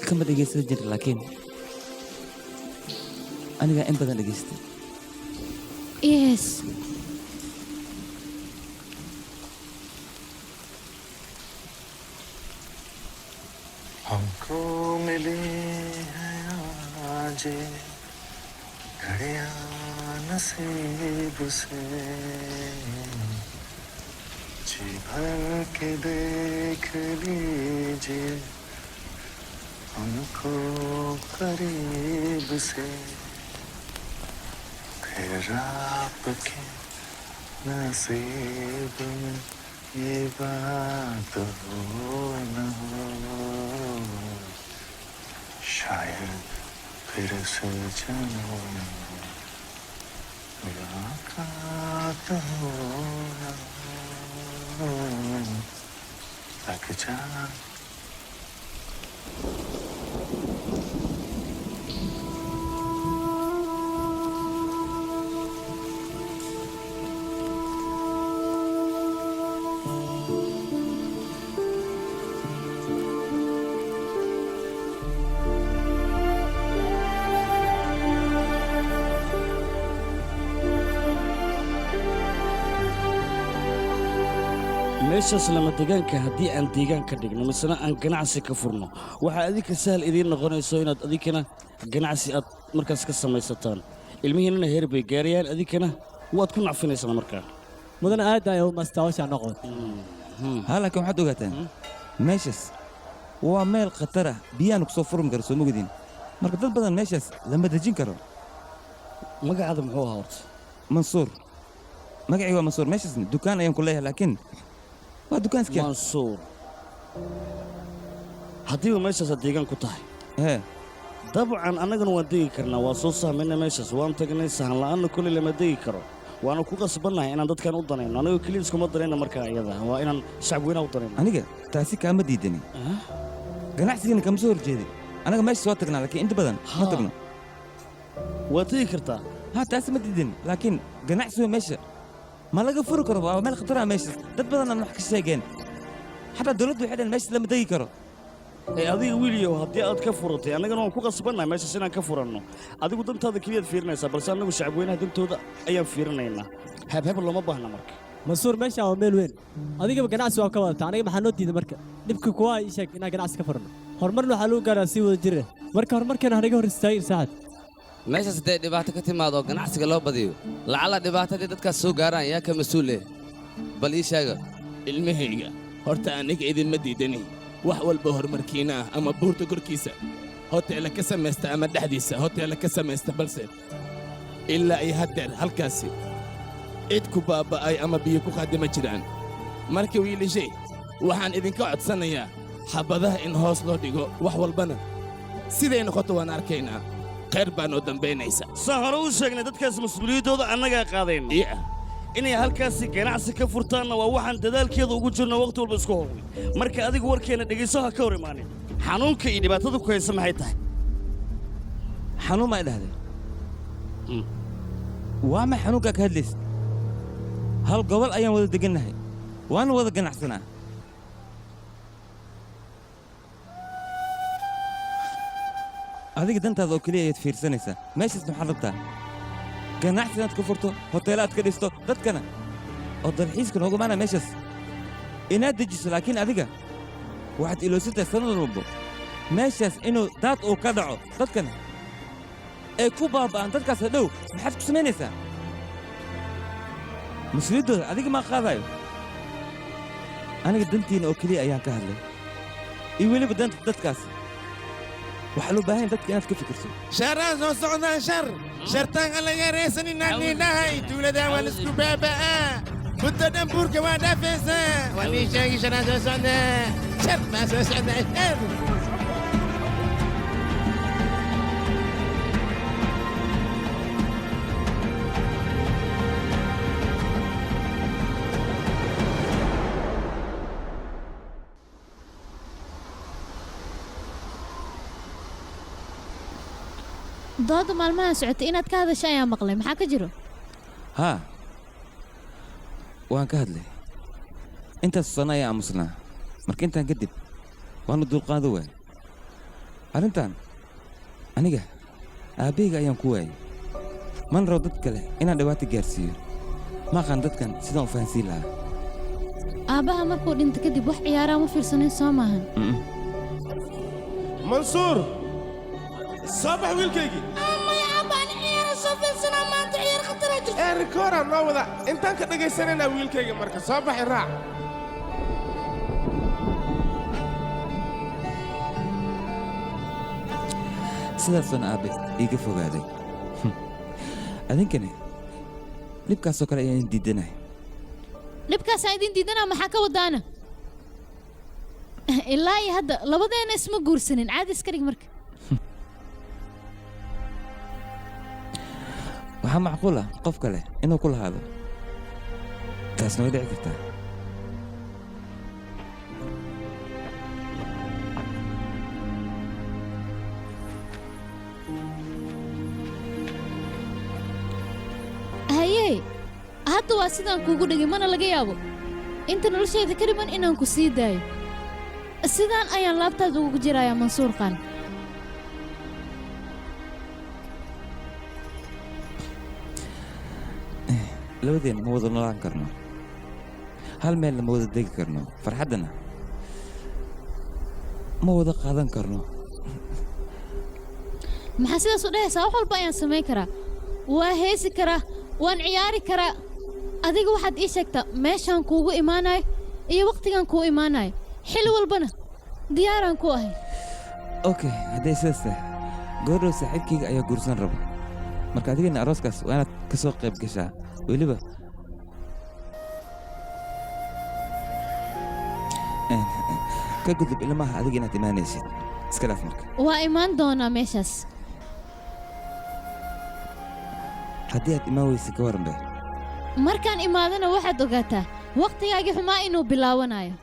kama dhegaysan jira laakiin anigaa in badan dhegaystay yes हमको मिली है आज घड़ियां नसीब से जी भर के देख लीजिए हमको करीब से फिर आपके नसीब में ये बात हो न हो शायद फिर से जन्म मुलाकात हो न हो लग जा meeshaas lama degaanka haddii aan deegaan ka dhigno misena aan ganacsi ka furno waxaa adinka sahal idiin noqonayso inaad adinkana ganacsi aad markaas ka samaysataan ilmihiinnana heer bay gaarayaan adinkana waad ku nacfinaysaan markaa mudana aad ay u mastaawasha noqon laakiin waxaad ogaataan meeshaas waa meel khatar ah biyaan ku soo furmi kara soo mogidin marka dad badan meeshaas lama dejin karo magacaada muxuu ahaa horta mansuur magacii waa mansuur meeshaasna dukaan ayaan ku leeyahay laakiin waa dukaanskii mansuur haddiiba meeshaas aad deegaan ku tahay dabcan annagana waan degi karnaa waa soo sahmayna meeshaas waan tagnay sahan la'aanna koley lama degi karo waana ku qasbannahay inaan dadkan u danayno annagoo keliya iskuma danayna markaa iyada waa inaan shacab weynaha u danayno aniga taasi kaama diidani ganacsigana kama soo horjeedin anaga meesha soo tagnaa laakiin inta badan ma tagno waad tegi kartaa taasi ma diidani laakiin ganacsiga meesha ma laga furi karo waa meel khatara meeshaas dad badan aan wax ka sheegeen xataa dawladdu waxay dhaheen meeshaas lama degi karo adiga wiiliyow haddii aad ka furatay annagana waan ku qasbannahay meeshaas inaan ka furanno adigu dantaada keliyaad fiirinaysaa balse annagu shacab weynaha dantooda ayaan fiirinaynaa hebheb looma baahna marka mansuur meeshaan waa meel weyn adigaba ganacsi waa ka wadata aniga maxaa noo diiday marka dhibka kuwa ii sheeg inaan ganacsi ka furno horumarna waxaa lagu gaaraa sii wada jira marka horumarkeena hanaga hor istaagin saacad meeshaas hadday dhibaato ka timaado ganacsiga loo badiyo lacala dhibaatadii dadkaas soo gaaraan yaa ka mas-uul eh bal ii sheega ilmahayga horta aniga idinma diidani wax walba horumarkiina ah ama buurta korkiisa hoteela ka samaysta ama dhexdiisa hoteela ka samaysta balse ilaa ay haddeer halkaasi cid ku baaba'ay ama biyo ku qaadima jiraan marka wiilashay waxaan idinka codsanayaa xabadaha in hoos loo dhigo wax walbana siday noqoto waan arkaynaa khayr baa noo dambaynaysa saan hore u sheegnay dadkaas mas-uuliyaddooda annagaa qaadayna inay halkaasi ganacsi ka furtaanna waa waxaan dadaalkeeda ugu jirno wakhti walba isku hornay marka adigu warkeenna dhegayso ha ka hor imaanin xanuunka iyo dhibaatada ku haysa maxay tahay xanuun maa idhahdeen waa ma xanuunkaa ka hadlaysa hal gobol ayaan wada degannahay waana wada ganacsanaa adiga dantaada oo keliya ayaad fiirsanaysaa meeshaas maxaad rabtaa ganacsi inaad ka furto hoteelaad ka dhisto dadkana oo dalxiiska noogu maana meeshaas inaad dejiso laakiin adiga waxaad iloosantahay sanad walbo meeshaas inuu daad uu ka dhaco dadkana ay ku baaba'aan dadkaas hadhow maxaad ku samaynaysaa mas-uuliyaddooda adiga maa qaadaayo aniga dantiina oo keliya ayaan ka hadlay iyo weliba danta dadkaas waxaa loo baahan dadka inaad ka fikirso sharaan soo socdaan shartaan aan laga reesaninaan nidhahay tuuladaa waa laisku baaba'aa muddo dhan buurka waa dhaafaysaa waa nii sheegi sharaan soo socdaa shar baa soo socdaa shar dooda maalmaha socotay inaad ka hadasha ayaa maqlay maxaa ka jiro waan ka hadlay intaas sano ayaa aamusnaa marka intaan kadib waanu dulqaado waay arrintan aniga aabbahayga ayaan ku waayey mana rabo dad kale inaan dhibaato gaarsiiyo ma aqaan dadkan sidaan u fahansiin lahaa aabbaha markuu dhinto kadib wax ciyaaraa ma fiirsanayn soo maahan منصور صباح ويلكيجي ريكورا نوضع انت كدغي سننا ويلكيجي marka صباح الراع sidaasuna aabe iiga fogaaday adinkani dhibkaasoo kale ayaan diidanahay dhibkaasaan idin diidanaa maxaa ka wadaana ilaa iyo hadda labadeena isma guursanin caadi iska dhig marka waxaa macquul ah qof kale inuu ku lahaado taasna way dhici kartaa haye hadda waa sidaan kuugu dhigay mana laga yaabo inta noloshayda ka dhiman inaan ku sii daayo sidaan ayaan laabtaada ugu jirayaa mansuur qaan labadeen ma wada noolaan karno hal meelna ma wada degi karno farxaddana ma wada qaadan karno maxaa sidaas u dhahaysaa wax walba ayaan samayn karaa waa heesi karaa waan ciyaari karaa adiga waxaad ii sheegtaa meeshaan kuugu imaanayo iyo wakhtigaan kuu imaanayo xilli walbana diyaaraan ku ahay okay hadday sidaas tahay goordhow saaxiibkayga ayaa guursan raba marka adigana arooskaas waa inaad ka soo qayb gashaa weliba ka gudub ilmaha adiga inaad imaanaysid iska dhaaf marka waa imaan doonaa meeshaas haddii aad imaan weysid ka waran be markaan imaadana waxaad ogaataa wakhtigaagii xumaa inuu bilaawanayo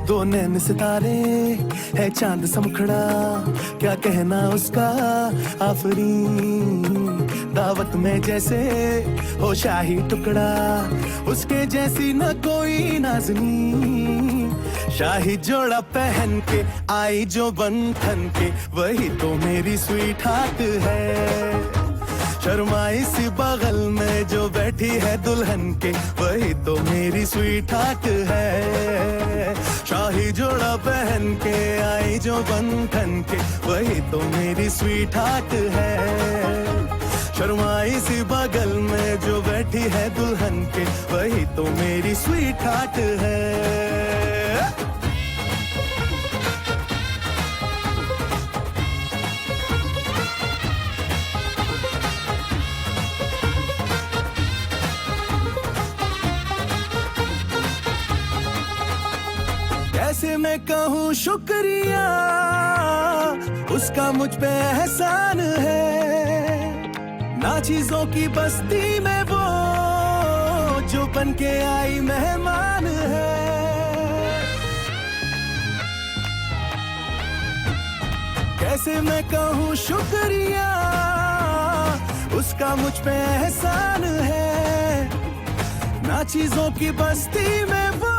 दो नैन सितारे है चांद समखड़ा क्या कहना उसका आफरी दावत में जैसे हो शाही टुकड़ा उसके जैसी न कोई नाज़नी शाही जोड़ा पहन के आई जो बंधन के वही तो मेरी स्वीट हार्ट है शर्माई सी बगल में जो बैठी है दुल्हन के वही तो मेरी स्वीट हार्ट है शाही जोड़ा पहन के आई जो बंधन के वही तो मेरी स्वीट हार्ट है शर्माई सी बगल में जो बैठी है दुल्हन के वही तो मेरी स्वीट हार्ट है कैसे मैं कहूँ शुक्रिया उसका मुझ पे एहसान है ना चीजों की बस्ती में वो जो बन के आई मेहमान है कैसे मैं कहूँ शुक्रिया उसका मुझ पे एहसान है ना चीजों की बस्ती में वो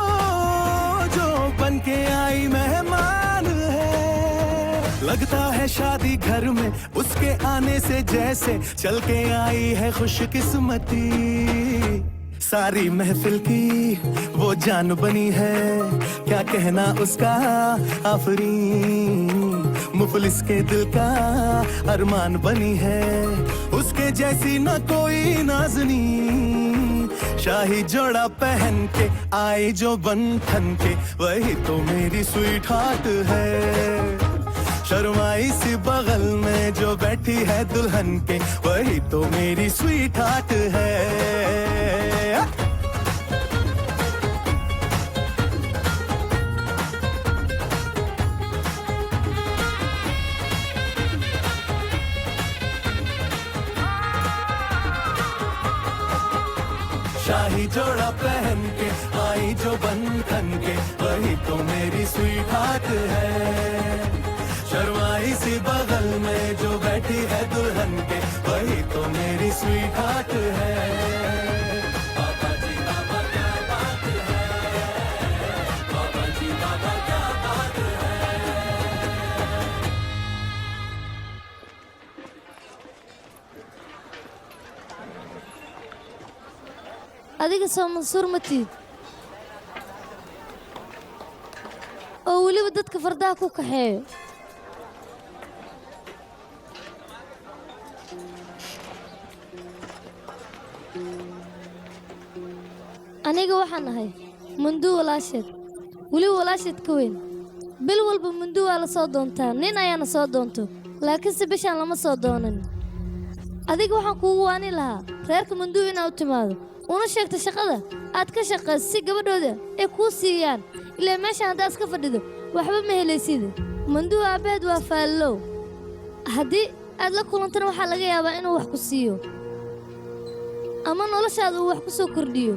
जो बन के आई मेहमान है लगता है शादी घर में उसके आने से जैसे चल के आई है खुशकिस्मती सारी महफिल की वो जान बनी है क्या कहना उसका आफरी मुफलिस के दिल का अरमान बनी है उसके जैसी न कोई नाज़नी शाही जोड़ा पहन के आई जो बंधन के वही तो मेरी स्वीट हार्ट है शर्माई सी बगल में जो बैठी है दुल्हन के वही तो मेरी स्वीट हार्ट है शाही जोड़ा पहन के आई जो बंधन के वही तो मेरी स्वीट हार्ट है शर्माई सी बगल में जो बैठी है दुल्हन के वही तो मेरी स्वीट हार्ट है पापा जी पापा क्या बात है पापा जी पापा क्या बात है adiga soo mansuur ma tiid oo weliba dadka fardaha ku kaxeeyo aniga waxaan ahay munduu walaasheed weliba walaasheed ka weyn bil walba munduu waa la soo doontaa nin ayaana soo doonto laakiinse bishaan lama soo doonan adiga waxaan kuugu waani lahaa reerka munduu inaa u timaado una sheegta shaqada aad ka shaqayso si gabadhooda ay kuu siiyaan ilaa meeshaan haddaad iska fadhido waxba ma helaysida munduu aabbaheed waa faallow haddii aad la kulantana waxaa laga yaabaa inuu wax ku siiyo ama noloshaada uu wax ku soo kordhiyo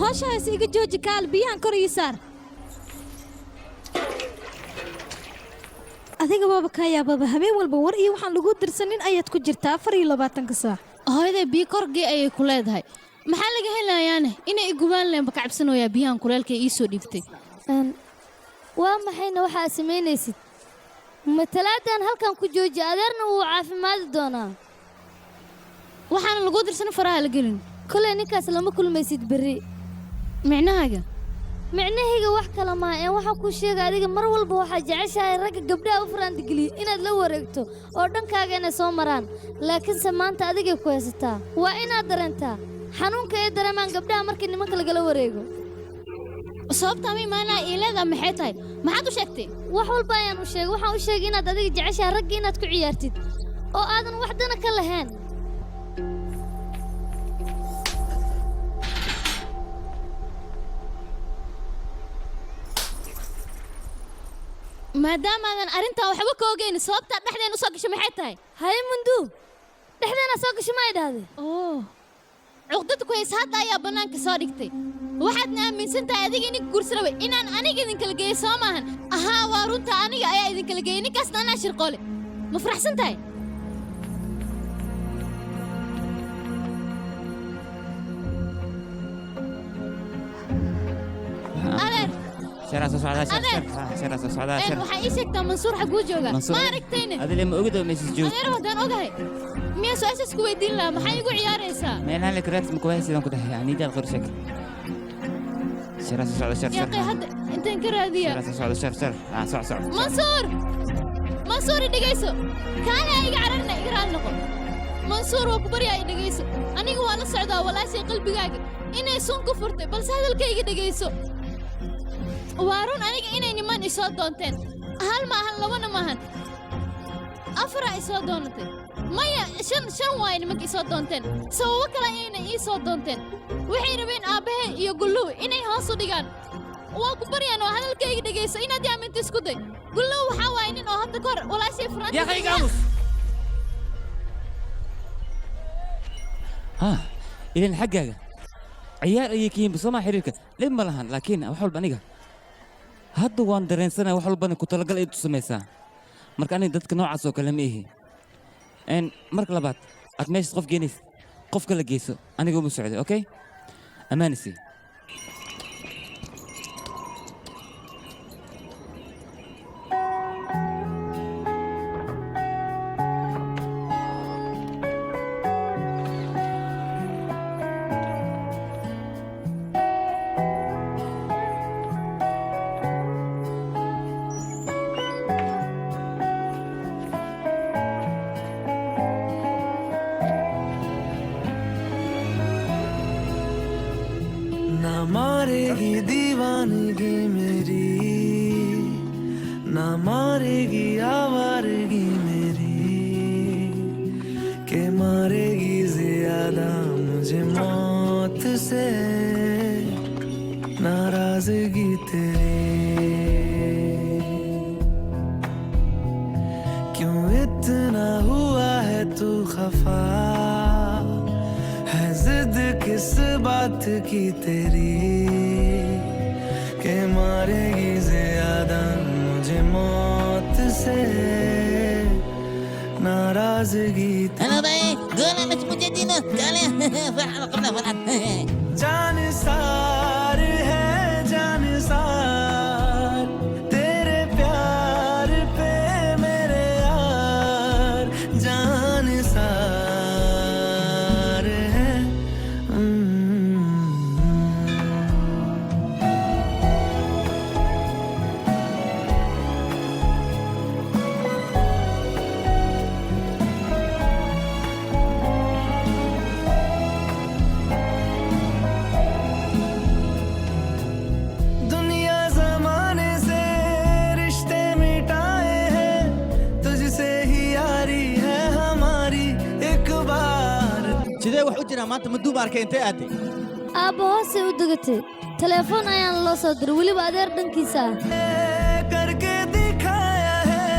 hawshaas iga jooji kaal biyahan kor ii saar adiga baaba kaa yaababa habeen walba war iyo waxaan lagu dirsanin ayaad ku jirtaa 24 saac hooyaday biyo korgee ayay ku leedahay maxaa laga helayaane inay igubaan leen baka cabsanooyaa biyahan kuleelka ii soo dhiibtay waa maxayna waxaa samaynaysid matalaadan halkan ku jooji adeerna wuu caafimaadi doonaa waxaan lagu dirsan faraha la gelin kale ninkaas lama kulmaysid berri micnahayga wax kale ma ee waxa ku sheegay adiga mar walba waxa jeceshahay ragga gabdhaha u faraanti galiyo inaad la wareegto oo dhankaaga inay soo maraan laakiin maanta adiga ku haysataa waa inaad dareentaa xanuunka ee dareemaan gabdhaha markii nimanka lagala wareego sababta ma imaanaa iileeda maxay tahay maxaad u sheegtay wax walba ayaan u sheegay waxaan u sheegay inaad adiga jeceshahay ragga inaad ku ciyaartid oo aadan wax dana ka lahayn maadaamaadan arrintaa waxba ka ogeyn sababtaa dhexdeen u soo gashay maxay tahay haye munduu dhexdeena soo gashay ma idhaahday cuqdada ku haysa hadda ayaa bannaanka soo dhigtay waxaadna aaminsan tahay adiga ninka guursanaway inaan aniga idinkala geeyo soo maahan ahaa waa runta aniga ayaa idinkala geeyey ninkaasna anaa shirqoole ma faraxsan tahay adeer شرا سعادة شرا سعادة waxaa ii sheegtaa mansuur xaguu jooga ma aragtayne adile ma ogid oo meesha joog adeer wadaan ogahay miya su'aashaas ku weydiin lahaa maxay igu ciyaaraysaa meelahan la karaat ma kuwahay sidaan ku dhahay yani daad qorshak شرا سعادة يا أخي هذا أنت انكرادية شرا سعادة شر صع منصور dhegayso kaana iga cararna igraan noqon mansuur waa ku baryaa dhegayso aniga waa la socdaa walaashay qalbigaaga inay sun ku furtay balse hadalkayga dhegayso waa run aniga inay niman i soo doonteen hal ma ahan labana ma ahan afara i soo doonatay maya shan waay nimanka i soo doonteen sababo kale ayna ii soo doonteen waxay rabeen aabbahay iyo gulluhu inay hoos u dhigaan waa ku baryaan oo hadalkayga dhegayso inaad yaaminta isku day gulluhu waxaa waaye nin oo hadda kahor walaashay furaanta يا أخي قاموس ها إلين حقك ciyaar ayay ka yihiin basoomaa xiriirka dhib ma lahan laakiin wax walba aniga hadda waan dareensanaya wax walbana ku talagal ay u samaysaa marka aniga dadka noocaas oo kale ma ihi marka labaad aad meeshaas qof geenaysa qofka la geyso aniga uma socday okay ammaanisi ना मारेगी दीवानगी मेरी ना मारेगी आवारगी मेरी के मारेगी ज्यादा मुझे मौत से नाराजगी तेरी क्यों इतना हुआ है तू खफा है जिद किस बात की तेरी के मारेगी ज्यादा मुझे मौत से नाराजगी أنا ضايع قول مش مجدين قال فرحة قبل فرحة जान सार है जान सार तेरे प्यार पे मेरे यार जान सार है दुनिया जमाने से रिश्ते मिटाए हैं तुझसे ही यारी है हमारी एक बार sidee wax u jiraa maanta ma duub arkay intee aaday aabba hoosay u degatay telefoon ayaan loo soo diray weliba adeer dhankiisa ah करके दिखाया है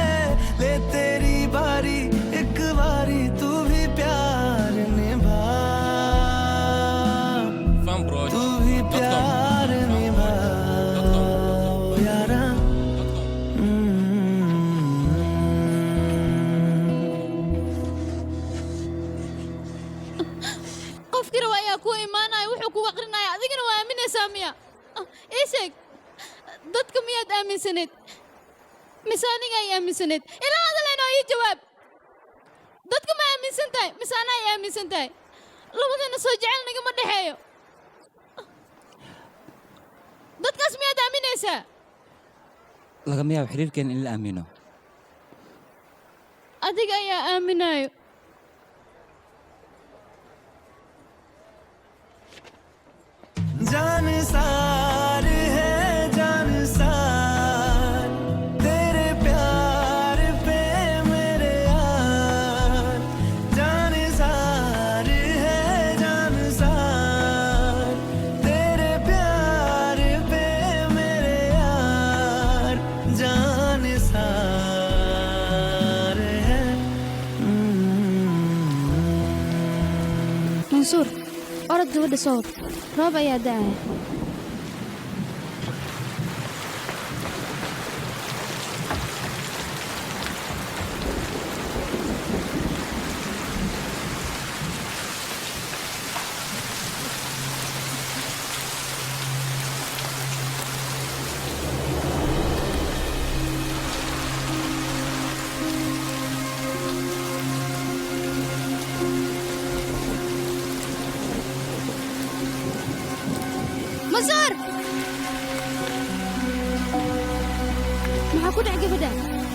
ले तेरी बारी एक बारी तू भी प्यार निभा तू भी प्यार निभा यारा qofkii raba ayaa ku imaanaya wuxuu kugu aqrinaya adigana waa aaminaysaa miya ii sheeg dadka miyaad aaminsaneed mise aniga ay aaminsaneed ilaa hadaleynoo ii jawaab dadka ma aaminsan tahay mise anaa ay aaminsan tahay labadana soo jecel nagama dhexeeyo dadkaas miyaad aaminaysaa lagama yaabo xiriirkeena in la aamino adiga ayaa aaminayo जान सार है जान सार तेरे प्यार पे मेरे यार जान सार है जान सार तेरे प्यार पे मेरे यार जान सार है منصور orod gabadha soo wad roob ayaa da'aya منصور maxaa ku dhac gabadha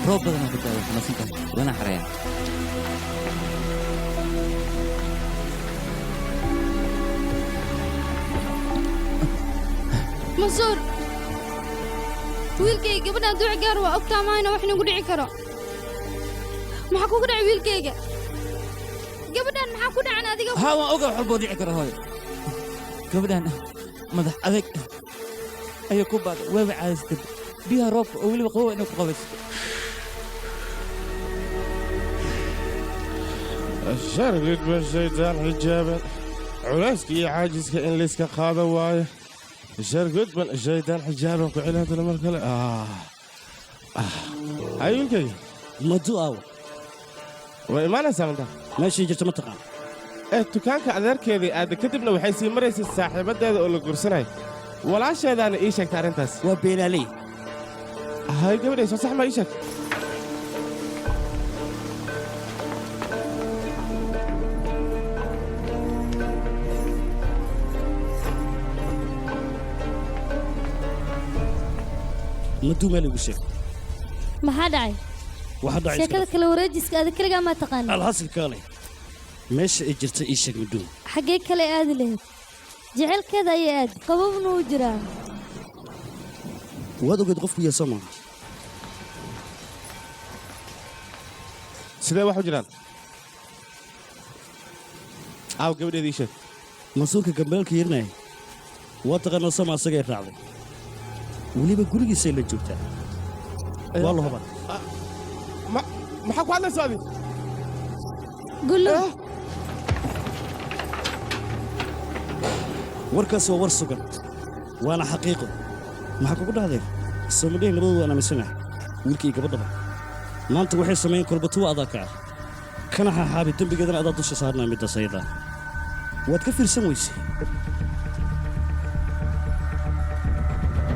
roob badanaa ku daaya xamasinta wana xaraya منصور wiilkayga gabadhaan duuc gaar waa ogtaa maayna wax nagu dhici karo maxaa kugu dhacay wiilkayga gabadhaan maxaa ku dhacan adiga haa waan oga wax walboo dhici kara hooyo gabadhaan madax adag ayay ku baaday waaba caadaysatay biyaha roobka oo weliba qabow inay ku qabaysato شرقت بالشيطان حجابا culayska iyo caajiska in layska qaado waayo sheer gudban shaydaan xijaaban ku celi haddana mar kale ayunkayga madu aawa waa imaanaysaa minta meeshii jirta ma taqaan dukaanka adeerkeedii aadda kadibna waxay sii maraysay saaxiibaddeeda oo la gursanayo walaasheedaana ii sheegta arrintaas waa beenaaley hay gabadhay soo sax ma ii sheeg maduu meel igu sheeg maxaa dhacay waxaa dhacay sheekada kale wareejiska aad kaligaa maa taqaana alhasil kaale meesha ay jirta ii sheeg maduu xaggee kale aadi lahayd jecelkeeda ayay aadi qababna u jiraa waad ogeed qofku yeesoo maaha sidee wax u jiraan aaw gabadheeda ii sheeg mansuurka gambeelka yarnaya waa taqaanaa sama asagay raacday weliba gurigiisay la joogtaa waa la hubaa maxaa ku hadlaysa adi gullo warkaas waa war sugan waana xaqiiqo maxaa kugu dhacdeen soomadhihin labadu waan aaminsanahay wiilka iyo gabadhaba maanta waxay sameeyeen kolbatuwa adaa ka ah kana xaxaabi dembigeedana adaa dusha saarnaa middaas ayadaa waad ka fiirsan weysay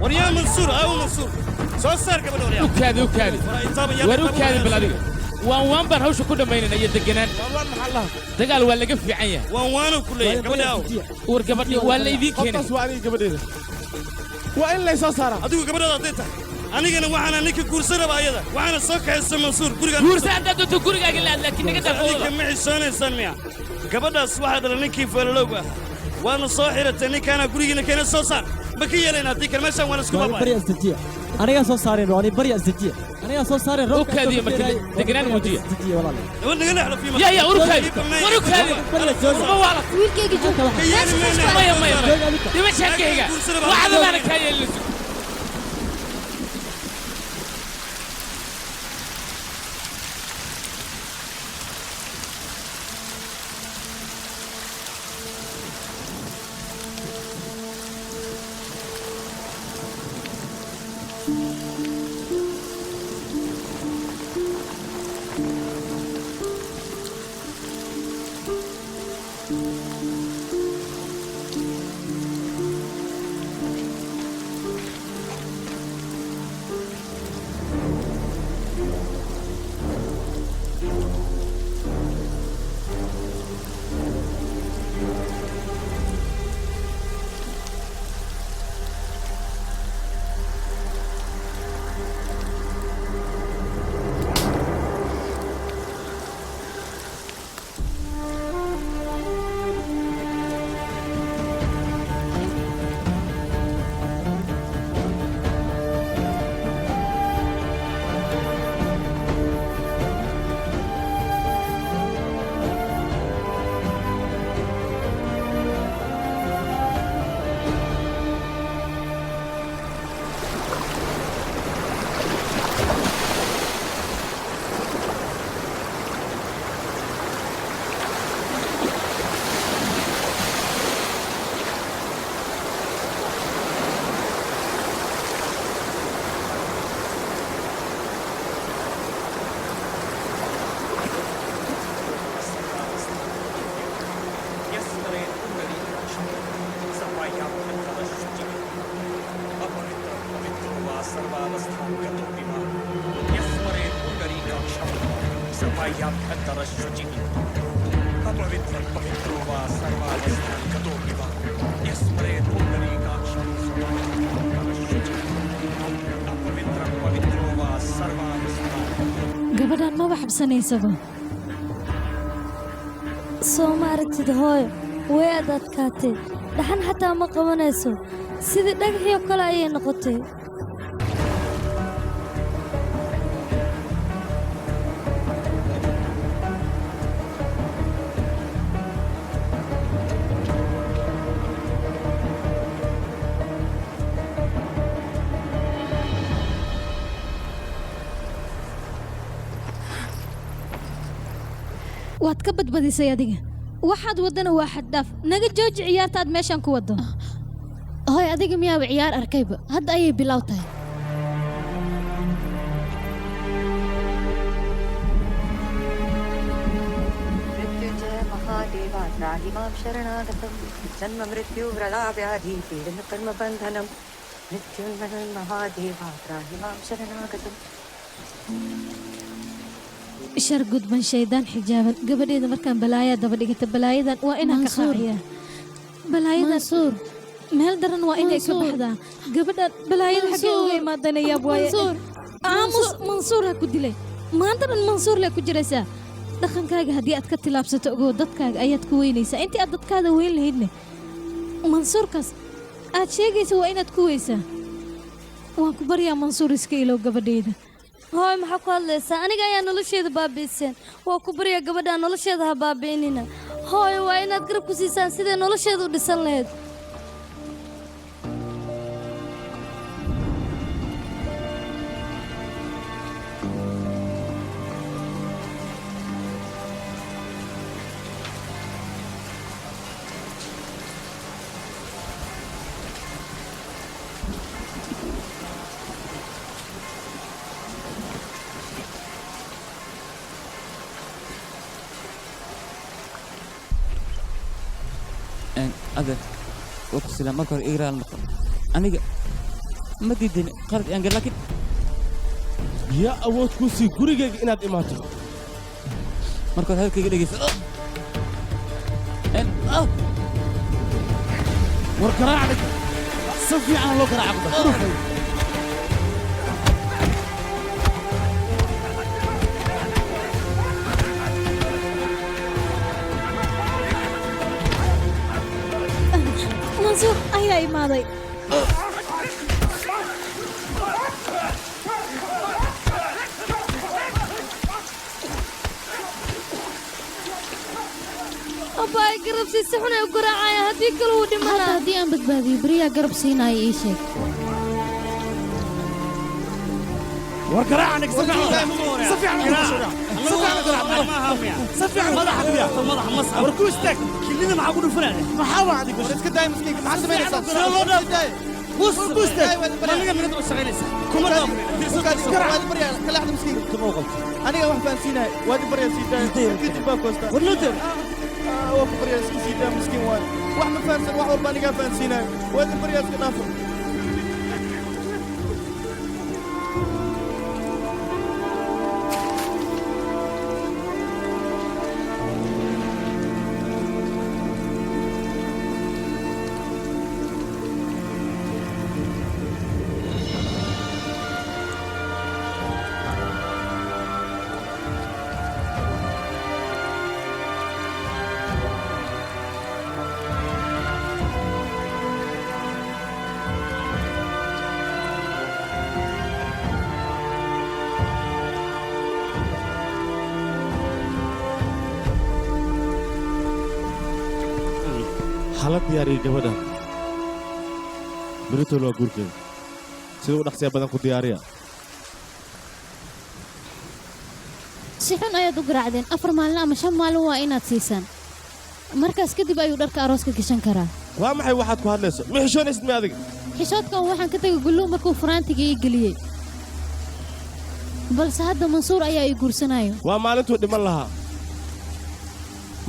waryaa mansuur aawo mansuur soo saar gabadha waryaa ukaadi war ukaadi bal adiga waan baan hawsha ku dhammaynayna iyo deganaan dagaal waa laga fiican yahay waanu ku leeyahay gabadha aawo war gabadhi waa la idiin keenay qoftaas waa aniga gabadheeda waa in laysoo saaraa adigu gabadhaada hadday tahay anigana waxaana ninka guursan raba ayada waxaana soo kaxaysa mansuur guriga guursa haddaad doonto gurigaaga laad laakiin naga dafooda adinka ma xisoonaysaan miya gabadhaas waxaa dhala ninkii feelalowga ah waana soo xiratay ninkaana gurigiina keena soo saar ma ka yeelayn haddii kale meeshaan waan isku baabay anigaa soo saareen rooni barya isdejiya anigaa soo saareen roobka ukaadiya marka deganaan muujiya gabadh naga leexdo fiima ya urukaadi war ukaadi ma wala wiilkayga joogta maya dhimashaakayga waxda baana kaa yeelinayso gabadhan maba xabsanaysaba soo ma aragtid hooyo way aad adkaatay dhaxan xataa ma qabanayso sidii dhagaxii kale ayay noqotay waad ka badbadisay adiga waxaad wadana waa xad dhaaf naga jooji ciyaartaad meeshan ku wado hooy adiga miyaaba ciyaar arkayba hadda ayay bilow tahay महादेवात्राहिमां शरणागतं जन्म मृत्यु व्रणाव्याधि पीडन कर्म बन्धनं मृत्युन्मनं महादेवात्राहिमां शरणागतं shar gudban shaydaan xijaaban gabadheeda markaan balaayaa daba dhigata balaayadan waa inaan ka qaaciyaa balaayadan meel daran waa inay ka baxdaa gabadhan balaayada xaggee uga imaadanayaa waaye aamus mansuur ha ku dilay maanta dhan mansuur lee ku jiraysaa dhaqankaaga haddii aad ka tilaabsato ogow dadkaaga ayaad ku weynaysaa intii aad dadkaada weyn lahaydne mansuurkaas aad sheegaysa waa inaad ku weysaa waan ku baryaa mansuur iska ilow gabadheyda hooy maxaa ku hadlaysaa aniga ayaa nolosheeda baabi'iseen waa ku baryaa gabadhaa nolosheeda ha baabi'inina hooy waa inaad garab ku siisaan sidee nolosheeda u dhisan lahayd adeer waa ku silaan marka hore igraal noqon aniga ma diidin qalad aan gal laakiin yaa awood ku sii gurigayga inaad imaato marka hore halkayga dhegeysa war garaacday si fiican loo garaaca mansuur ayaa imaaday abbaay garab siisa xunay u garaacaya haddii kale uu dhimanaa haddii aan badbaadiyo beriyaa garab siinaayo ii sheeg war garaaca war ku istaag kilida maxaa ku dhufanaya maxaa waa adigu iska daay miskiinka maxaa samaynaysaa sida loo dhaafay bus aniga minad u shaqaynaysaa kuma dhaafay baryaa kalaxda miskiinka kuma qabto aniga wax faansiinay waad baryaa siidaa kadib baa koosta war luuter waa ku baryaa iska siidaa miskiin waan wax ma faansan wax walba aniga faansiinay waad baryaa iska dhaafo hala diyaariya gabadha beritol waa guurkeeda sida u dhaqsiya badan ku diyaariya si xun ayaad u garaacdeen 4 maalin ama 5 maalin waa inaad siisaan markaas kadib ayuu dharka arooska gashan karaa waa maxay waxaad ku hadlayso ma xishoonaysid ma adiga xishoodkan waxaan ka tagay gulluhu markuu faraantiga ii geliyey balse hadda mansuur ayaa ii guursanayo waa maalintuu dhiman lahaa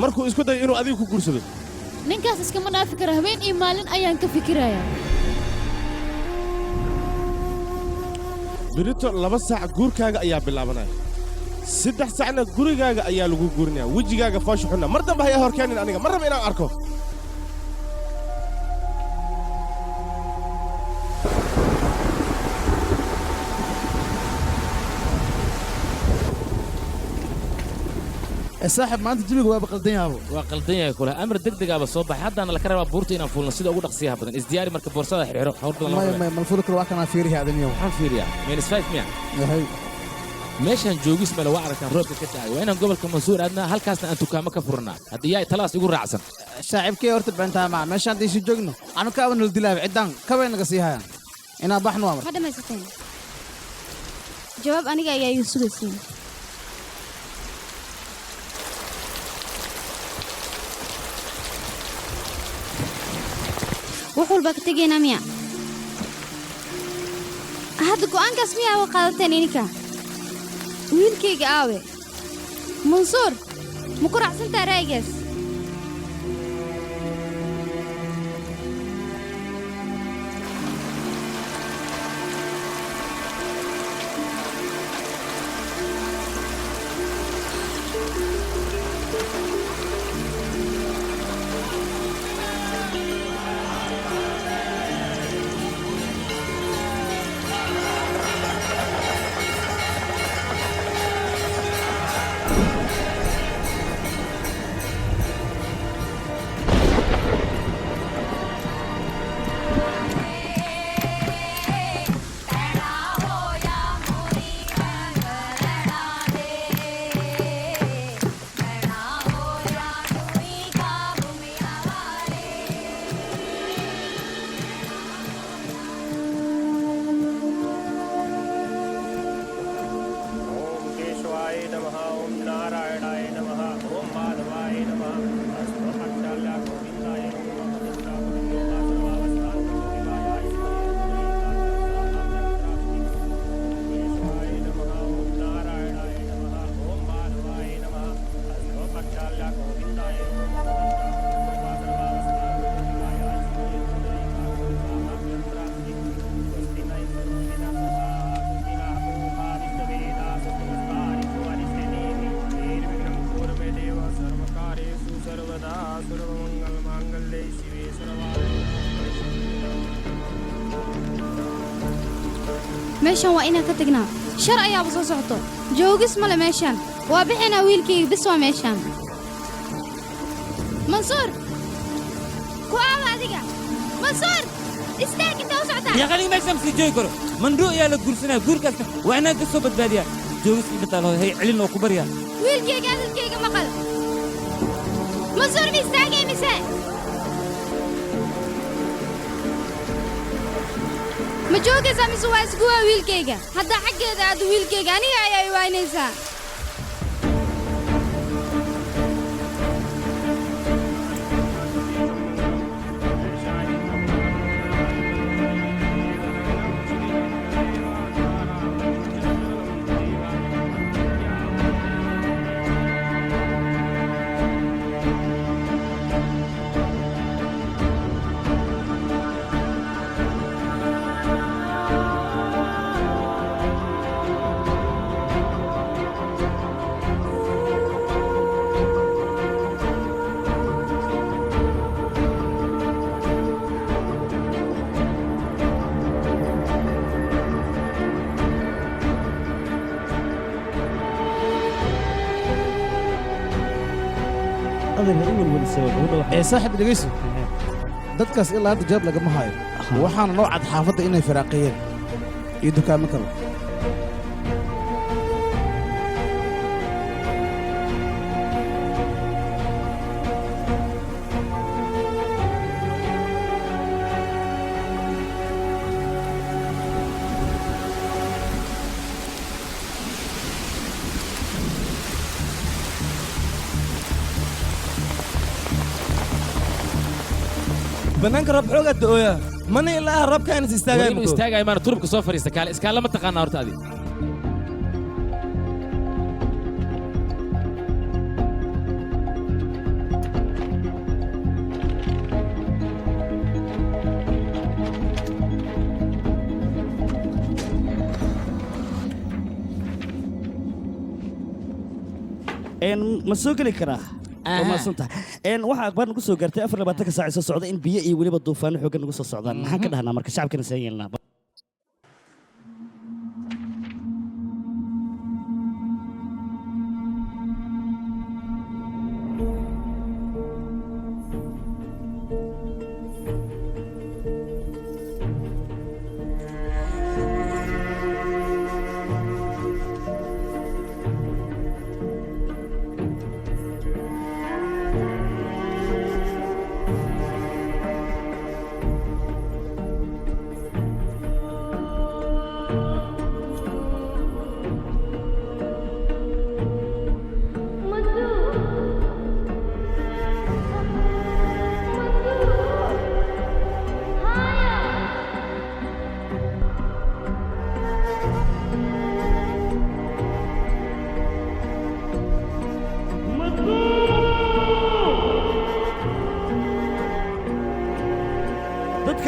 markuu isku dayo inuu adiga ku guursado ninkaas iskama dhaafi kara habeen iyo maalin ayaan ka fikirayaa berito 2 saac guurkaaga ayaa bilaabanaya 3 saacna gurigaaga ayaa lagu guurinaya wejigaaga foosha xunna mar dambe hayaa horkeenin aniga mar raba inaan arko صاحب ما أنت جيبك وابقلدين يا أبو وقلدين يا كلها أمر دق أبو صباح حتى أنا لكرم بورتي إن فولنا سيدا أقول أقصيها بدن إزدياري مركب بورصة حرق حورت ما المفروض كل واحد كان فيري هذا اليوم عن فيريا من اسفايت ميا هاي ماشان جوجس ملا وعرة كان روب كتاعي وين قبل كمنصور عندنا هل كاسنا أنتو كام كفرنا هدي جاي تلاص يقول رعسن شاعب كي أرتب بنتها مع ماشان دي شو جوجنا أنا كابن الدلاب عدان كابن نقصيها أنا بحنو أمر هذا ما يستاهل جواب أنا جاي يوسف السين wax walba ka tegaynaa miya hadda go'aankaas miyaa wa qaadateen ininka wiilkayga aawe mansuur ma ku raacsantaa ra'yigaas meeshan waa inaan ka tagnaa shar ayaaba soo socoto joogis male meeshan waa bixinaa wiilkayga bis waa meeshan mansuur ku aawa adiga mansuur istaag inta u socotaa يا خليك ما شمس جوي كرو مندوق يا لجورسنا جور كاست وانا قصة بدبادية جوز في بتاله هي علنا وكبريا wiilkayga hadalkayga maqal mansuur ma istaagay mise ma joogaysaa mise waa isku waa wiilkayga haddaa xaggeeda aad wiilkayga aniga ayaa iwaanaysaa saaxib dhegeyso dadkaas ilaa hadda jawaab lagama hayo waxaana noo cad xaafadda inay firaaqeeyeen iyo dukaamo kale banaanka rab xoogaa da'ooya mana ilaa rabka aan is istaagay inuu istaagay maana turubka soo fariista kaale iskaala ma taqaanaa horta adi ma soo geli karaa waxaa akhbaar nagu soo gaartay 24 saac soo socda in biyo iyo weliba duufaano xooggan nagu soo socdaan maxaan ka dhahnaa marka shacabkana saan yeelnaa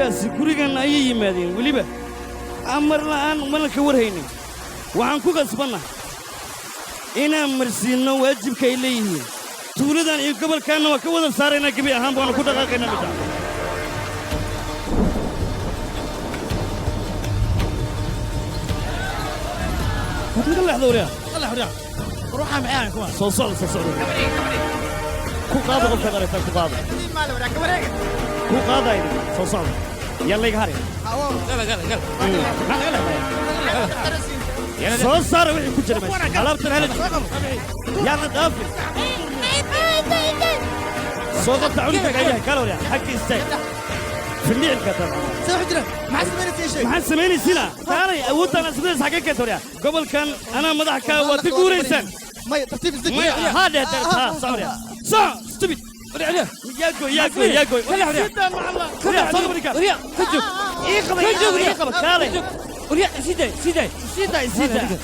nimankaasi gurigan ayay yimaadeen weliba amar la'aan mana ka warhaynin waxaan ku qasbannahay inaan marsiinno waajibka ay leeyihiin tuuladan iyo gobolkaanna waa ka wada saaraynaa gebi ahaan baanu ku dhaqaaqaynaa midda هتقول لي حضور يا الله حضور روح معايا كمان صوصول كو قاضي قلت غير كو قاضي كو قاضي صوصول يلا يقهري يلا صوص صار وحي كجر ماشي قلبت الهلج يلا دافي صوت تعوني تقايا كالوريا حكي السيد في الليل كتر سوي حجرة ما سمعني شيء ما سمعني سلا تعالي أود أنا سمعني حاجة كتر قبل كان أنا مدحك وتقول إنسان ما ترتيب الزك هذا ها صبر صح استبد ياكو سيدا مع الله كذا صبر كذا ريا كجو يقبل كالي ريا سيدا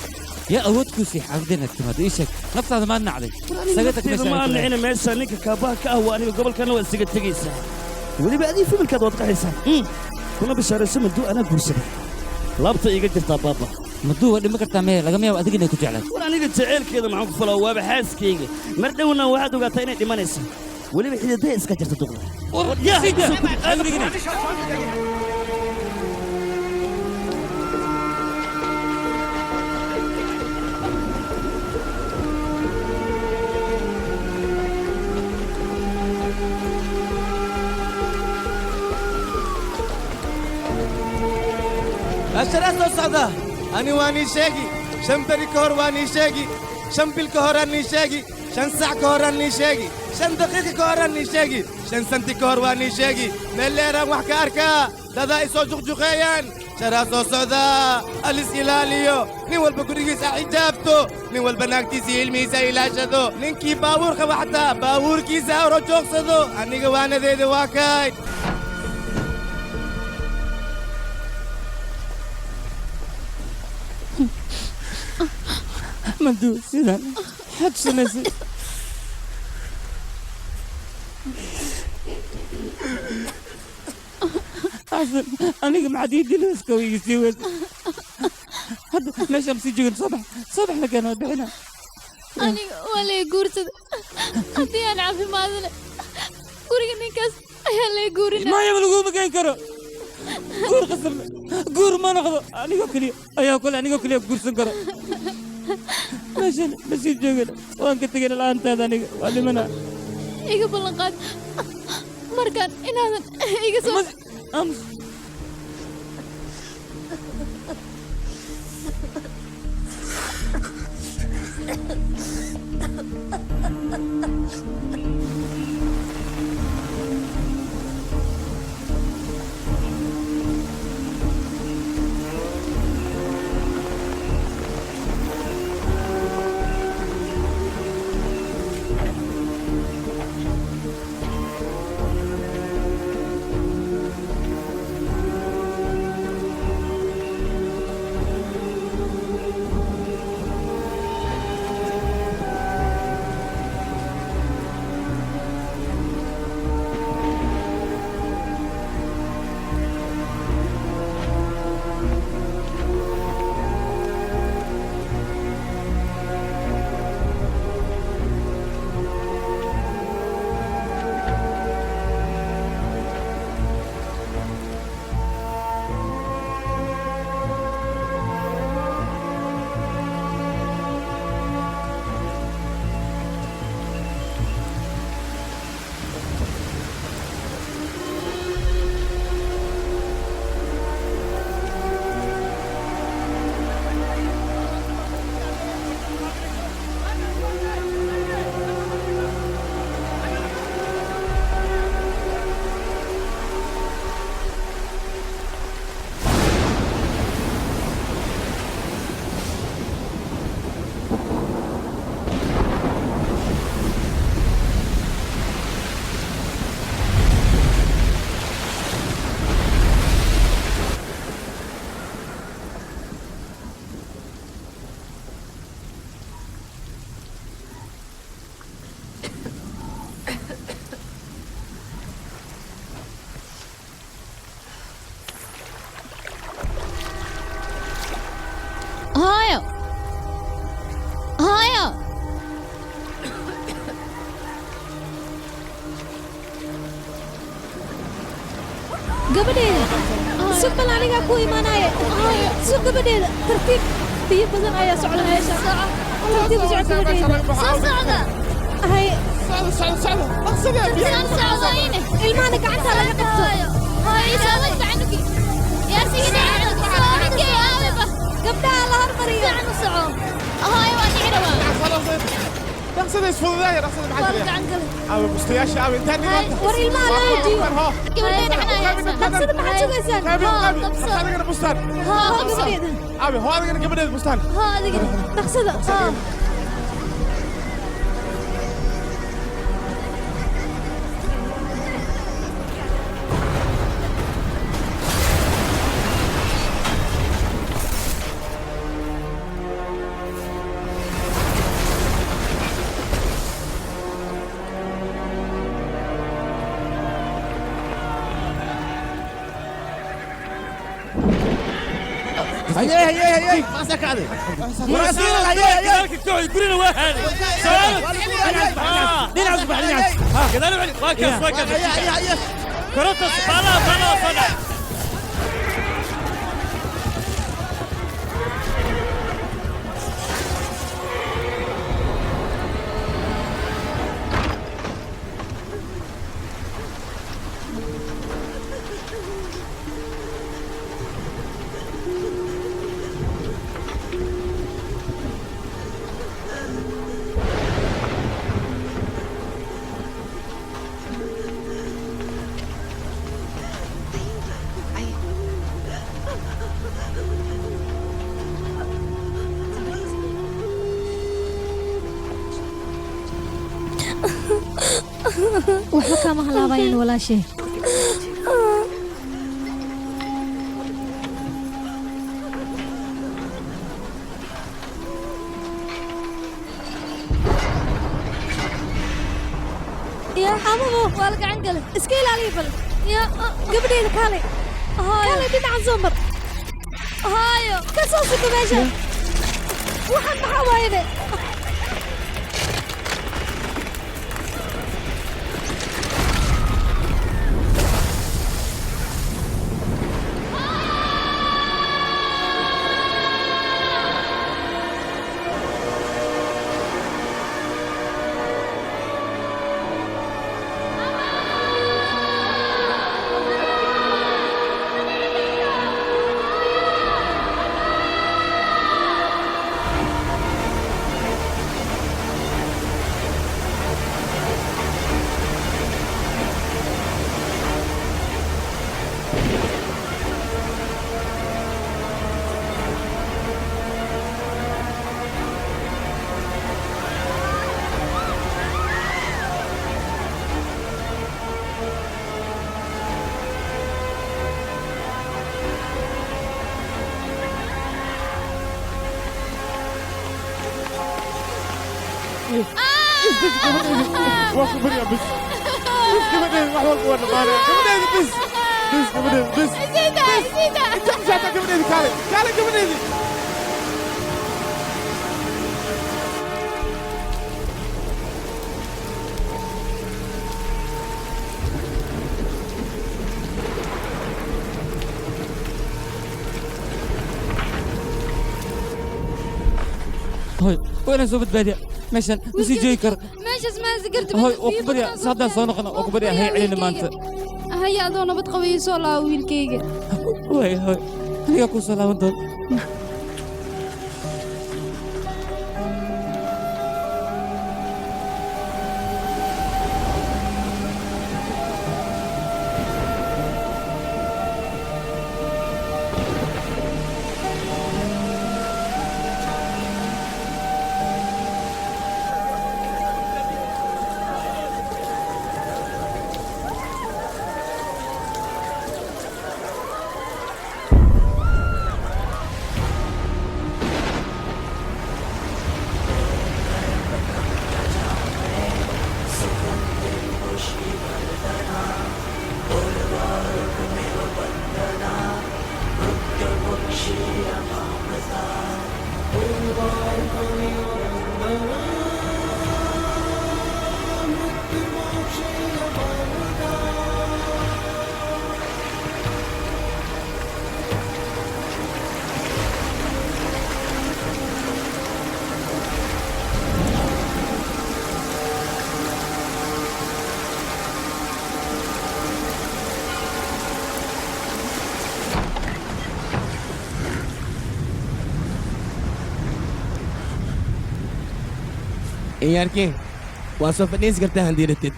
يا أود كوسي حافظنا التماد إيشك نفس هذا ما نعلي سجتك مش ما نعنا ماشي نك كاباه كهوة أنا قبل كان هو سجت تجيسه ولي بعدين في ملكات وضع حسن كنا بشهر السنة مدو أنا برسل لابطة يقدر بابا مدو ودي ما كنت تعمل لقى مية وأديك إنك تجعله وأنا قلت تعال كذا معهم فلو وبحاس كيجي مردونا واحد وقتين دي منسى ولي بحيد ده إسكتر تدخل يا سيدي الشراس الصعدة أنا واني شاقي شمبري كهر واني شاقي شمبل كهر أني شاقي شن ساع كهر أني شاقي شن دقيقة كهر أني شاقي شن سنتي كهر واني شاقي مليرا وحكا أركا دادا إسو جغجغيان شراس الصعدة الإسكيلاليو نيوال بقريس أحجابتو نيوال بناكتي سيلمي سيلاشدو ننكي باور خبحتا باور كي زاورو جوكسدو أني قوانا دي واكاي مندو سيدان حد سنسي حسن أنا ما عاد يدي له سكوي يسوي هذا ليش أمسي جون صبح لك أنا بحنا أنا ولا يقورت أنتي أنا عارفة ما أنا قوري نكاس يلا يقورنا ما يبلغوا مكان كرو قور قسم قور ما ناخذ أنا كلي أيها كل أنا كلي قور سكر ماشي بس يجوجل وأنك تقول الآن تهذا وأنا منا إيجا بلنقاد مركان إن هذا إيجا سوى أمس gabadheeda sug bal anigaa ku imaanaya sug gabadheeda tartiib biyo badan ayaa socda meesha tartiib u soco gabadheeda soo socda hay ilmahana gacanta laga qabto gabdhaha la hormariyo رقصة فضايا رقصة معجرة أبي بستياش أبي انت وري المال لا يجيو قبلين احنا رقصة ما حد سويسان هذا أنا بستان أبي هو أنا قبل البستان هذا رقصة هي ماسك هذه مراسيل هي كلنا واحد نلعب كذا نلعب واقف كرة خلاص waxba kama halaabayaan walaashay يا حمامو والك عنقله اسكيل علي بل يا قبلي كالي كالي دين عن زمر هايو كسوسك ماشي وحن محاوينه واقف بريء بس كمان محور قوة نبالة كمان بس كمان زيدا انت مش عارف كمان كالي كمان هاي وين سوبت بادية مشان وسي جيكر ماشي اسمها ذكرت هاي أكبر صدق صنقنا أكبر هاي علينا ما أنت هيا أدونا بتقوي صلاة ويلكيجا هاي أنا أكون صلاة وانتون ciyaarkeen waa soo fadhiisi kartaa haddii ratid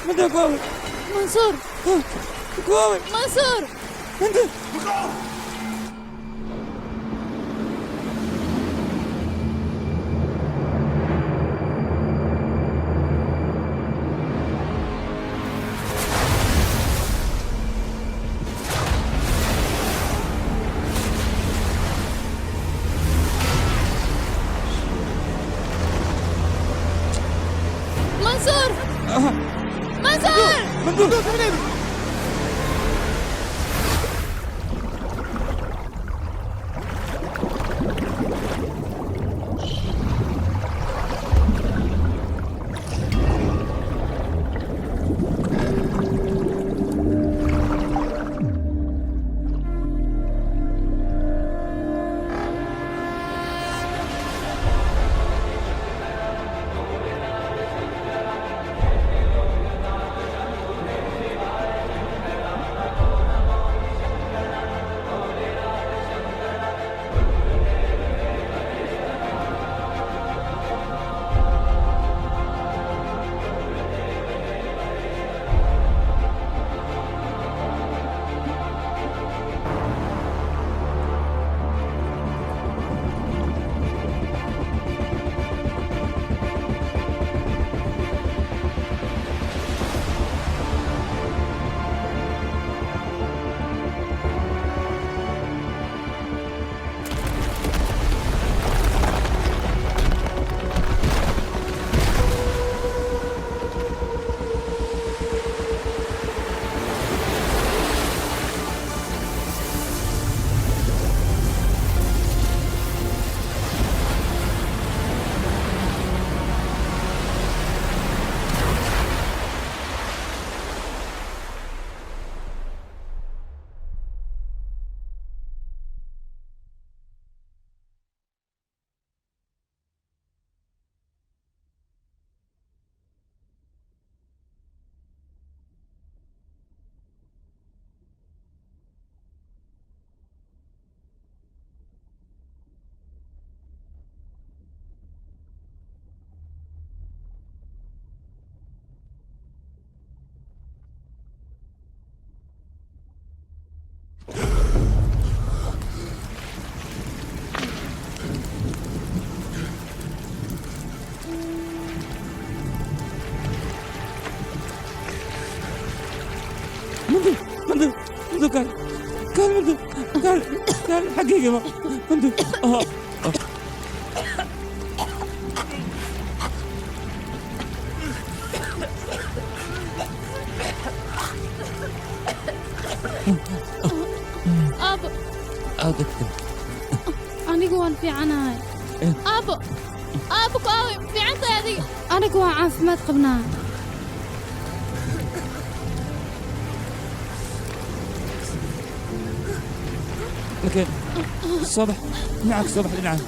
منده قوي منصور قوي منصور منده منصور منصور حقيقي ما كنت aabo دكتور anigu waan fiicanahay aabo aabo ku aaway fiicantahay adiga anigu waan caafimaad qabnaa لكن صبح معك صبح نعم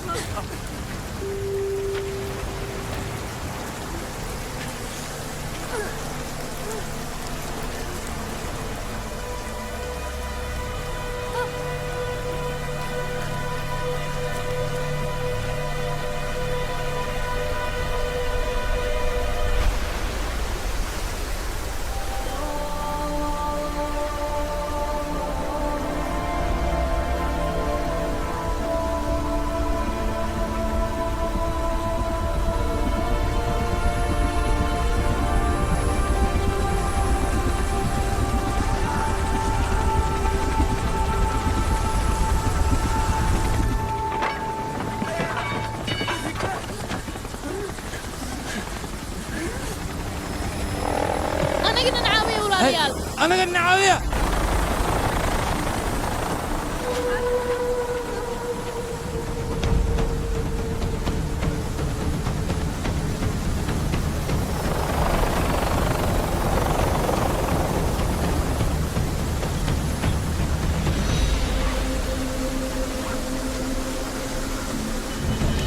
أنا قلنا عاوية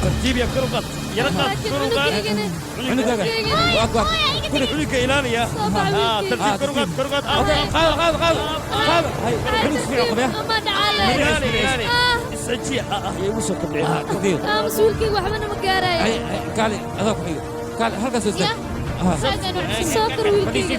ترتيب يا كرقط يا رقط كرقط عنق واقف عنق إلاني يا ترتيب كرقط كرقط هاي عنق في عقبه ما تعالى إلاني السجي يا وش الطبيعي كثير مسؤولك وحبنا مقاري قال هذاك قال هلقى سوسة ساكر ويلكي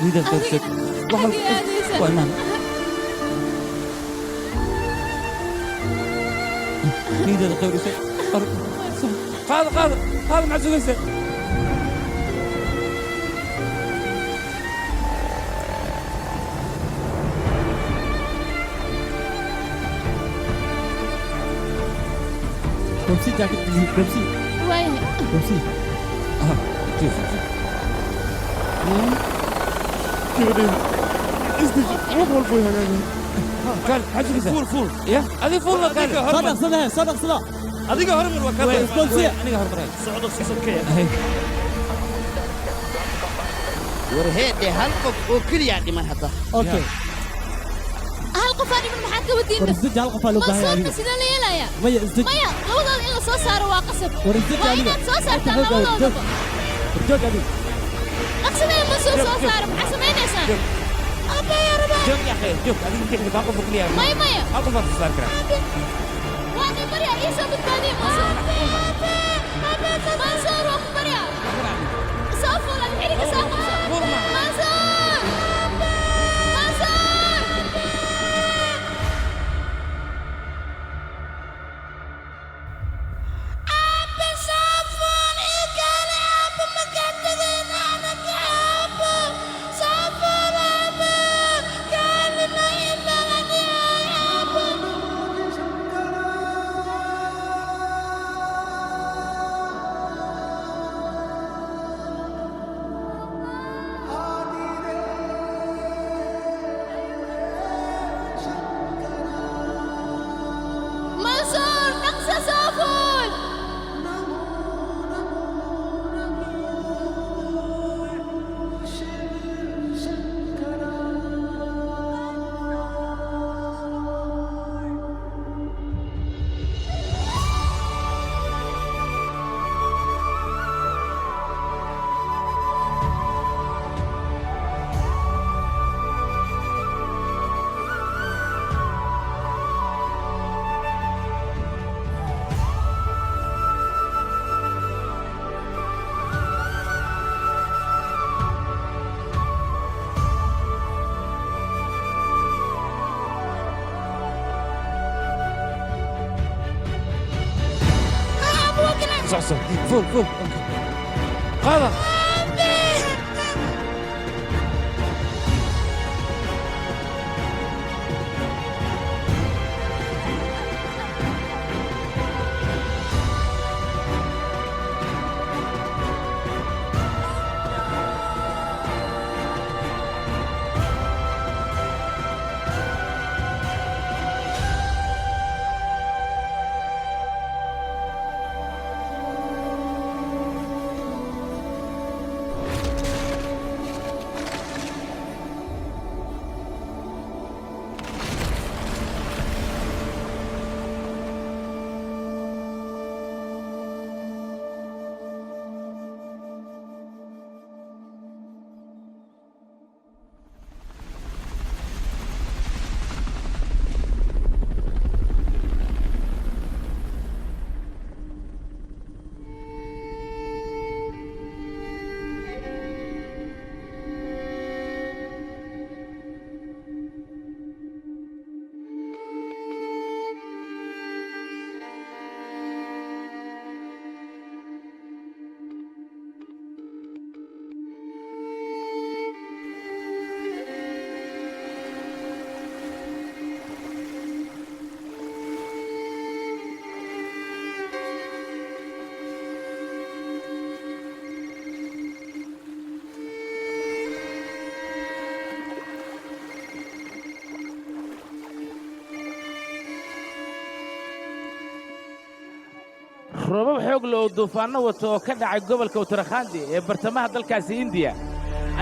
نيدا ترسك واحد وانا نيدا ترسك هذا مع سوسة بمسي جاكيت بمسي وين بمسي شوف كيف عيب والفول هذا قال حاجة فول يا هذه فول قال صدق adiga hore mar waa ka isboolsiya aniga hore maray socdo sokaya war heede hal qof oo kaliya dhiman hadda okay hal qof aan dhiman maxaad ka wadiin warsidja hal qof aa loo baahan yahay ma sidoo la yeelaya maya isdij maya labadooda in la soo saaro waa qasab warsidja waa inaad soo saartaan labadooda joog adi dhaqsadee ma soo saaro maxaa samaynaysaa abba ya rabaa joog ya akhi joog adiga bixi baa qof kaliya maya hal qof aad saar karaa وانا بريا عيسى بالتالي منصور منصور واخو بريا صافو الحريق صافو منصور dhaqso fuul fuul qaada roobab xoog leh oo duufaanno wata oo ka dhacay gobolka uttarakhandi ee bartamaha dalkaasi indiya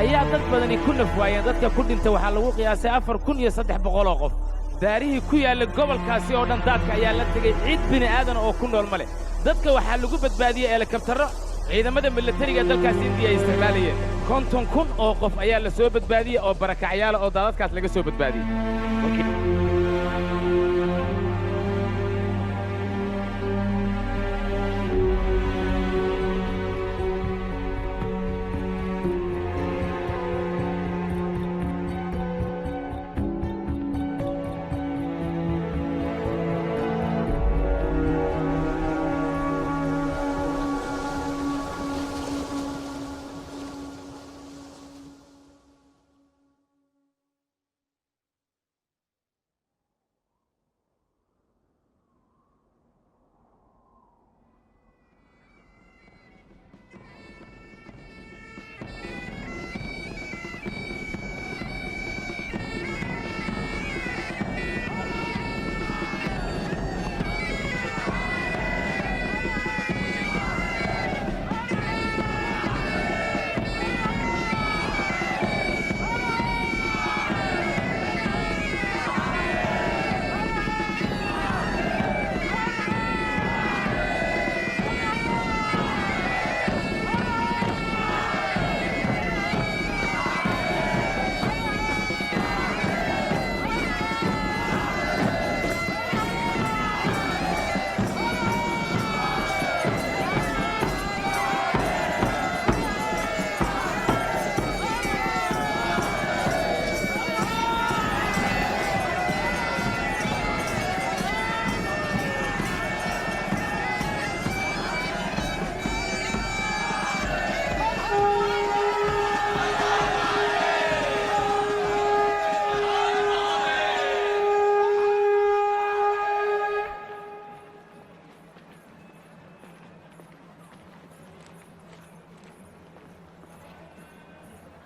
ayaa dad badani ku naf waayeen. dadka ku dhintay waxaa lagu qiyaasay 4,300 oo qof. daarihii ku yaalla gobolkaasi oo dhan daadka ayaa la tegey, cid bini'aadan oo ku nool ma leh. dadka waxaa lagu badbaadiyey helikabtarro ciidamada milatariga ee dalkaasi indiya ay isticmaalayeen. 50,000 oo qof ayaa la soo badbaadiyey oo barakacyaala oo daadadkaas laga soo badbaadiyey.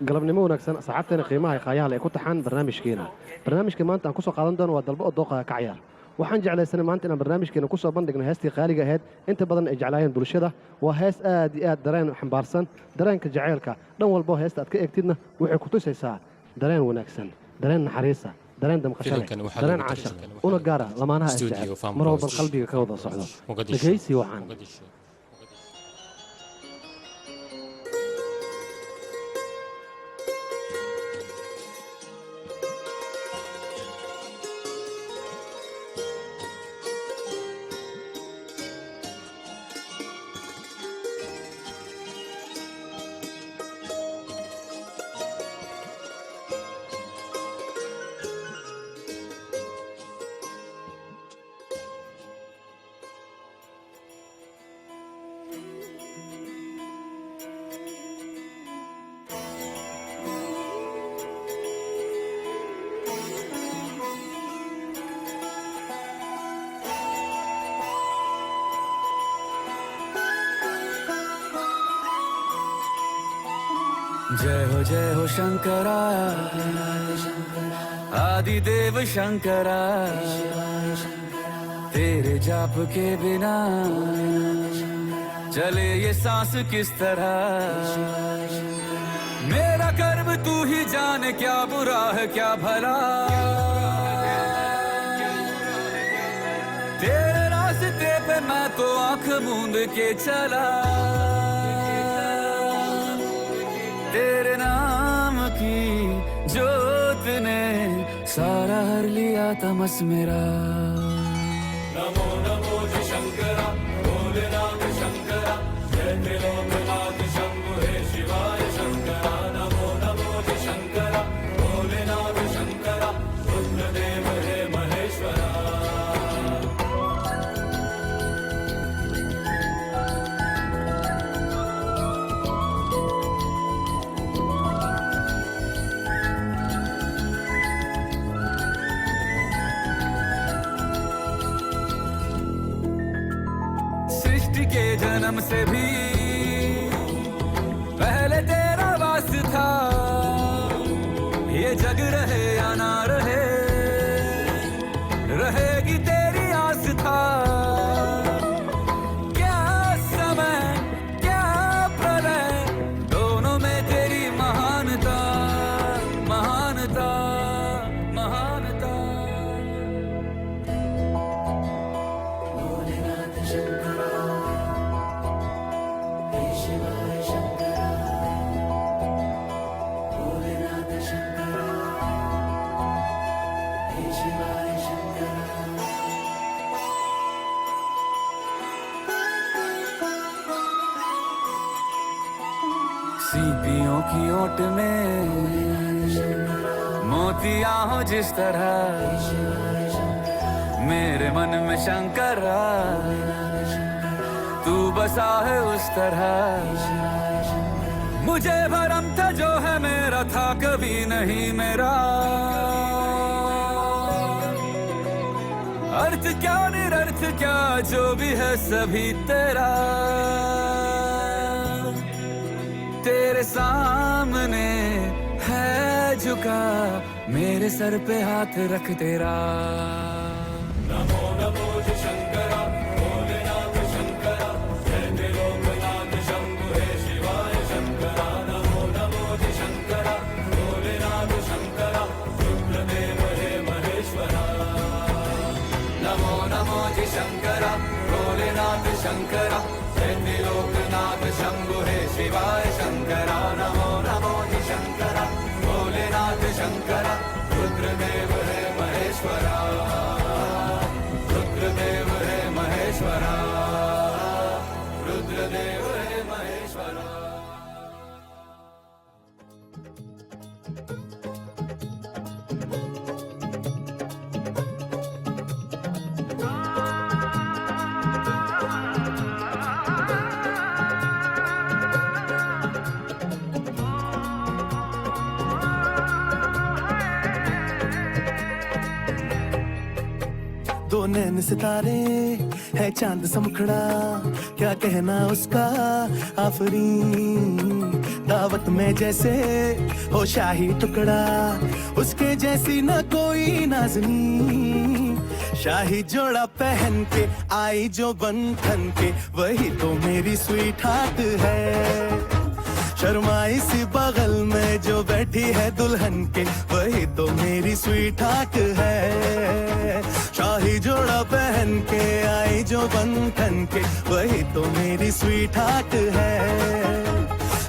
galabnimo wanaagsan asxaabteena qiimaha ay qaayaha leh ee ku taxaan barnaamijkeena. barnaamijka maanta aan ku soo qaadan doono waa dalbo oo dooqa ka ciyaar. waxaan jeclaysanay maanta inaan barnaamijkeena ku soo bandhigno heestii qaaliga ahayd inta badan ay jeclaayeen bulshada. waa hees aad iyo aad dareen xambaarsan, dareenka jaceylka dhan walbo heesta aad ka eegtidna waxay ku tusaysaa dareen wanaagsan, dareen naxariisa, dareen damqasho leh, dareen caashaq una gaara lamaanaha ay jecel mar walba qalbiga ka wada socdo. dhegaysi waxaan जय हो शंकरा आदि देव शंकरा तेरे जाप के बिना चले ये सांस किस तरह मेरा कर्म तू ही जाने क्या बुरा है क्या भला तेरे रास्ते पे मैं तो आंख मूंद के चला तेरे नाम की जोत ने सारा हर लिया तमस मेरा नमो नमो जी शंकरा भोलेनाथ शंकरा जय त्रिलोकनाथ शंभु हे शिवाय शंकरा नमो नमो जी शंकरा भोलेनाथ शंकरा रुद्रदेव हे महेश्वरा के जन्म से भी पहले तेरा वास था ये जग रहे या ना रहे रहेगी तेरी आस था क्या समय क्या प्रलय दोनों में तेरी महानता महानता महानता भोलेनाथ शंकरा सीपियों की ओट में मोतिया हो जिस तरह मेरे मन में शंकरा तू बसा है उस तरह मुझे भरम था जो है मेरा था कभी नहीं मेरा अर्थ क्या निरर्थ क्या जो भी है सभी तेरा तेरे सामने है झुका मेरे सर पे हाथ रख तेरा नमो नमो जी शंकरा भोलेनाथ शंकरा जय त्रिलोकनाथ शंभु हे शिवाय शंकरा नमो नमो जी शंकरा भोलेनाथ शंकरा रुद्रदेव हे महेश्वरा नमो नमो जी शंकरा भोलेनाथ शंकरा जय त्रिलोकनाथ शंभु हे शिवाय शंकरा नमो नमो जी शंकरा भोलेनाथ शंकरा रुद्रदेव हे महेश्वरा रुद्रदेव हे महेश्वरा रुद्रदेव हे महेश्वरा दो नैन सितारे है चांद समखड़ा क्या कहना उसका आफरीन दावत में जैसे हो शाही टुकड़ा उसके जैसी न कोई नाज़नीन शाही जोड़ा पहन के आई जो बंधन के वही तो मेरी स्वीट हार्ट है शर्माई सी बगल में जो बैठी है दुल्हन के वही तो मेरी स्वीट हार्ट है शाही जोड़ा पहन के आई जो बंधन के वही तो मेरी स्वीट हार्ट है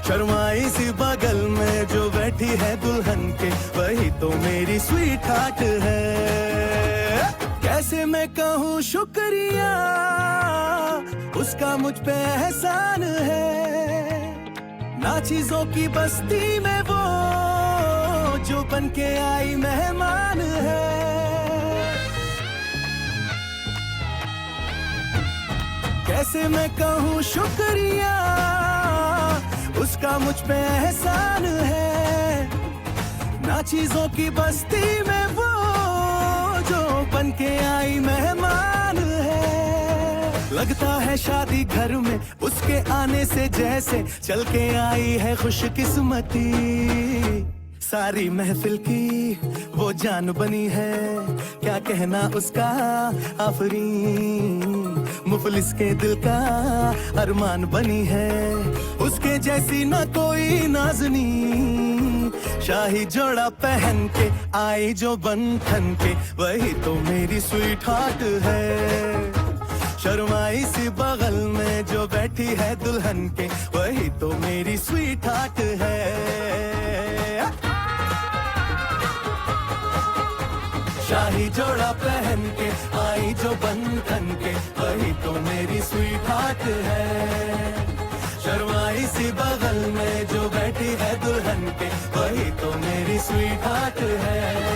शर्माई सी बगल में जो बैठी है दुल्हन के वही तो मेरी स्वीट हार्ट है कैसे मैं कहूँ शुक्रिया उसका मुझ पे एहसान है ना चीजों की बस्ती में वो जो बन के आई मेहमान है कैसे मैं कहूँ शुक्रिया उसका मुझ पे एहसान है ना चीजों की बस्ती में वो जो बन के आई मेहमान है लगता है शादी घर में उसके आने से जैसे चल के आई है खुशकिस्मती। सारी महफिल की वो जान बनी है, क्या कहना उसका आफरीन। मुफलिस के दिल का अरमान बनी है, उसके जैसी ना कोई नाज़नी। शाही जोड़ा पहन के आई जो बंधन के, वही तो मेरी स्वीट हार्ट है। शर्माई सी बगल में जो बैठी है दुल्हन के, वही तो मेरी स्वीट हार्ट है। शाही जोड़ा पहन के आई जो बंधन के, वही तो मेरी स्वीट हार्ट है। शर्माई सी बगल में जो बैठी है दुल्हन के, वही तो मेरी स्वीट हार्ट है।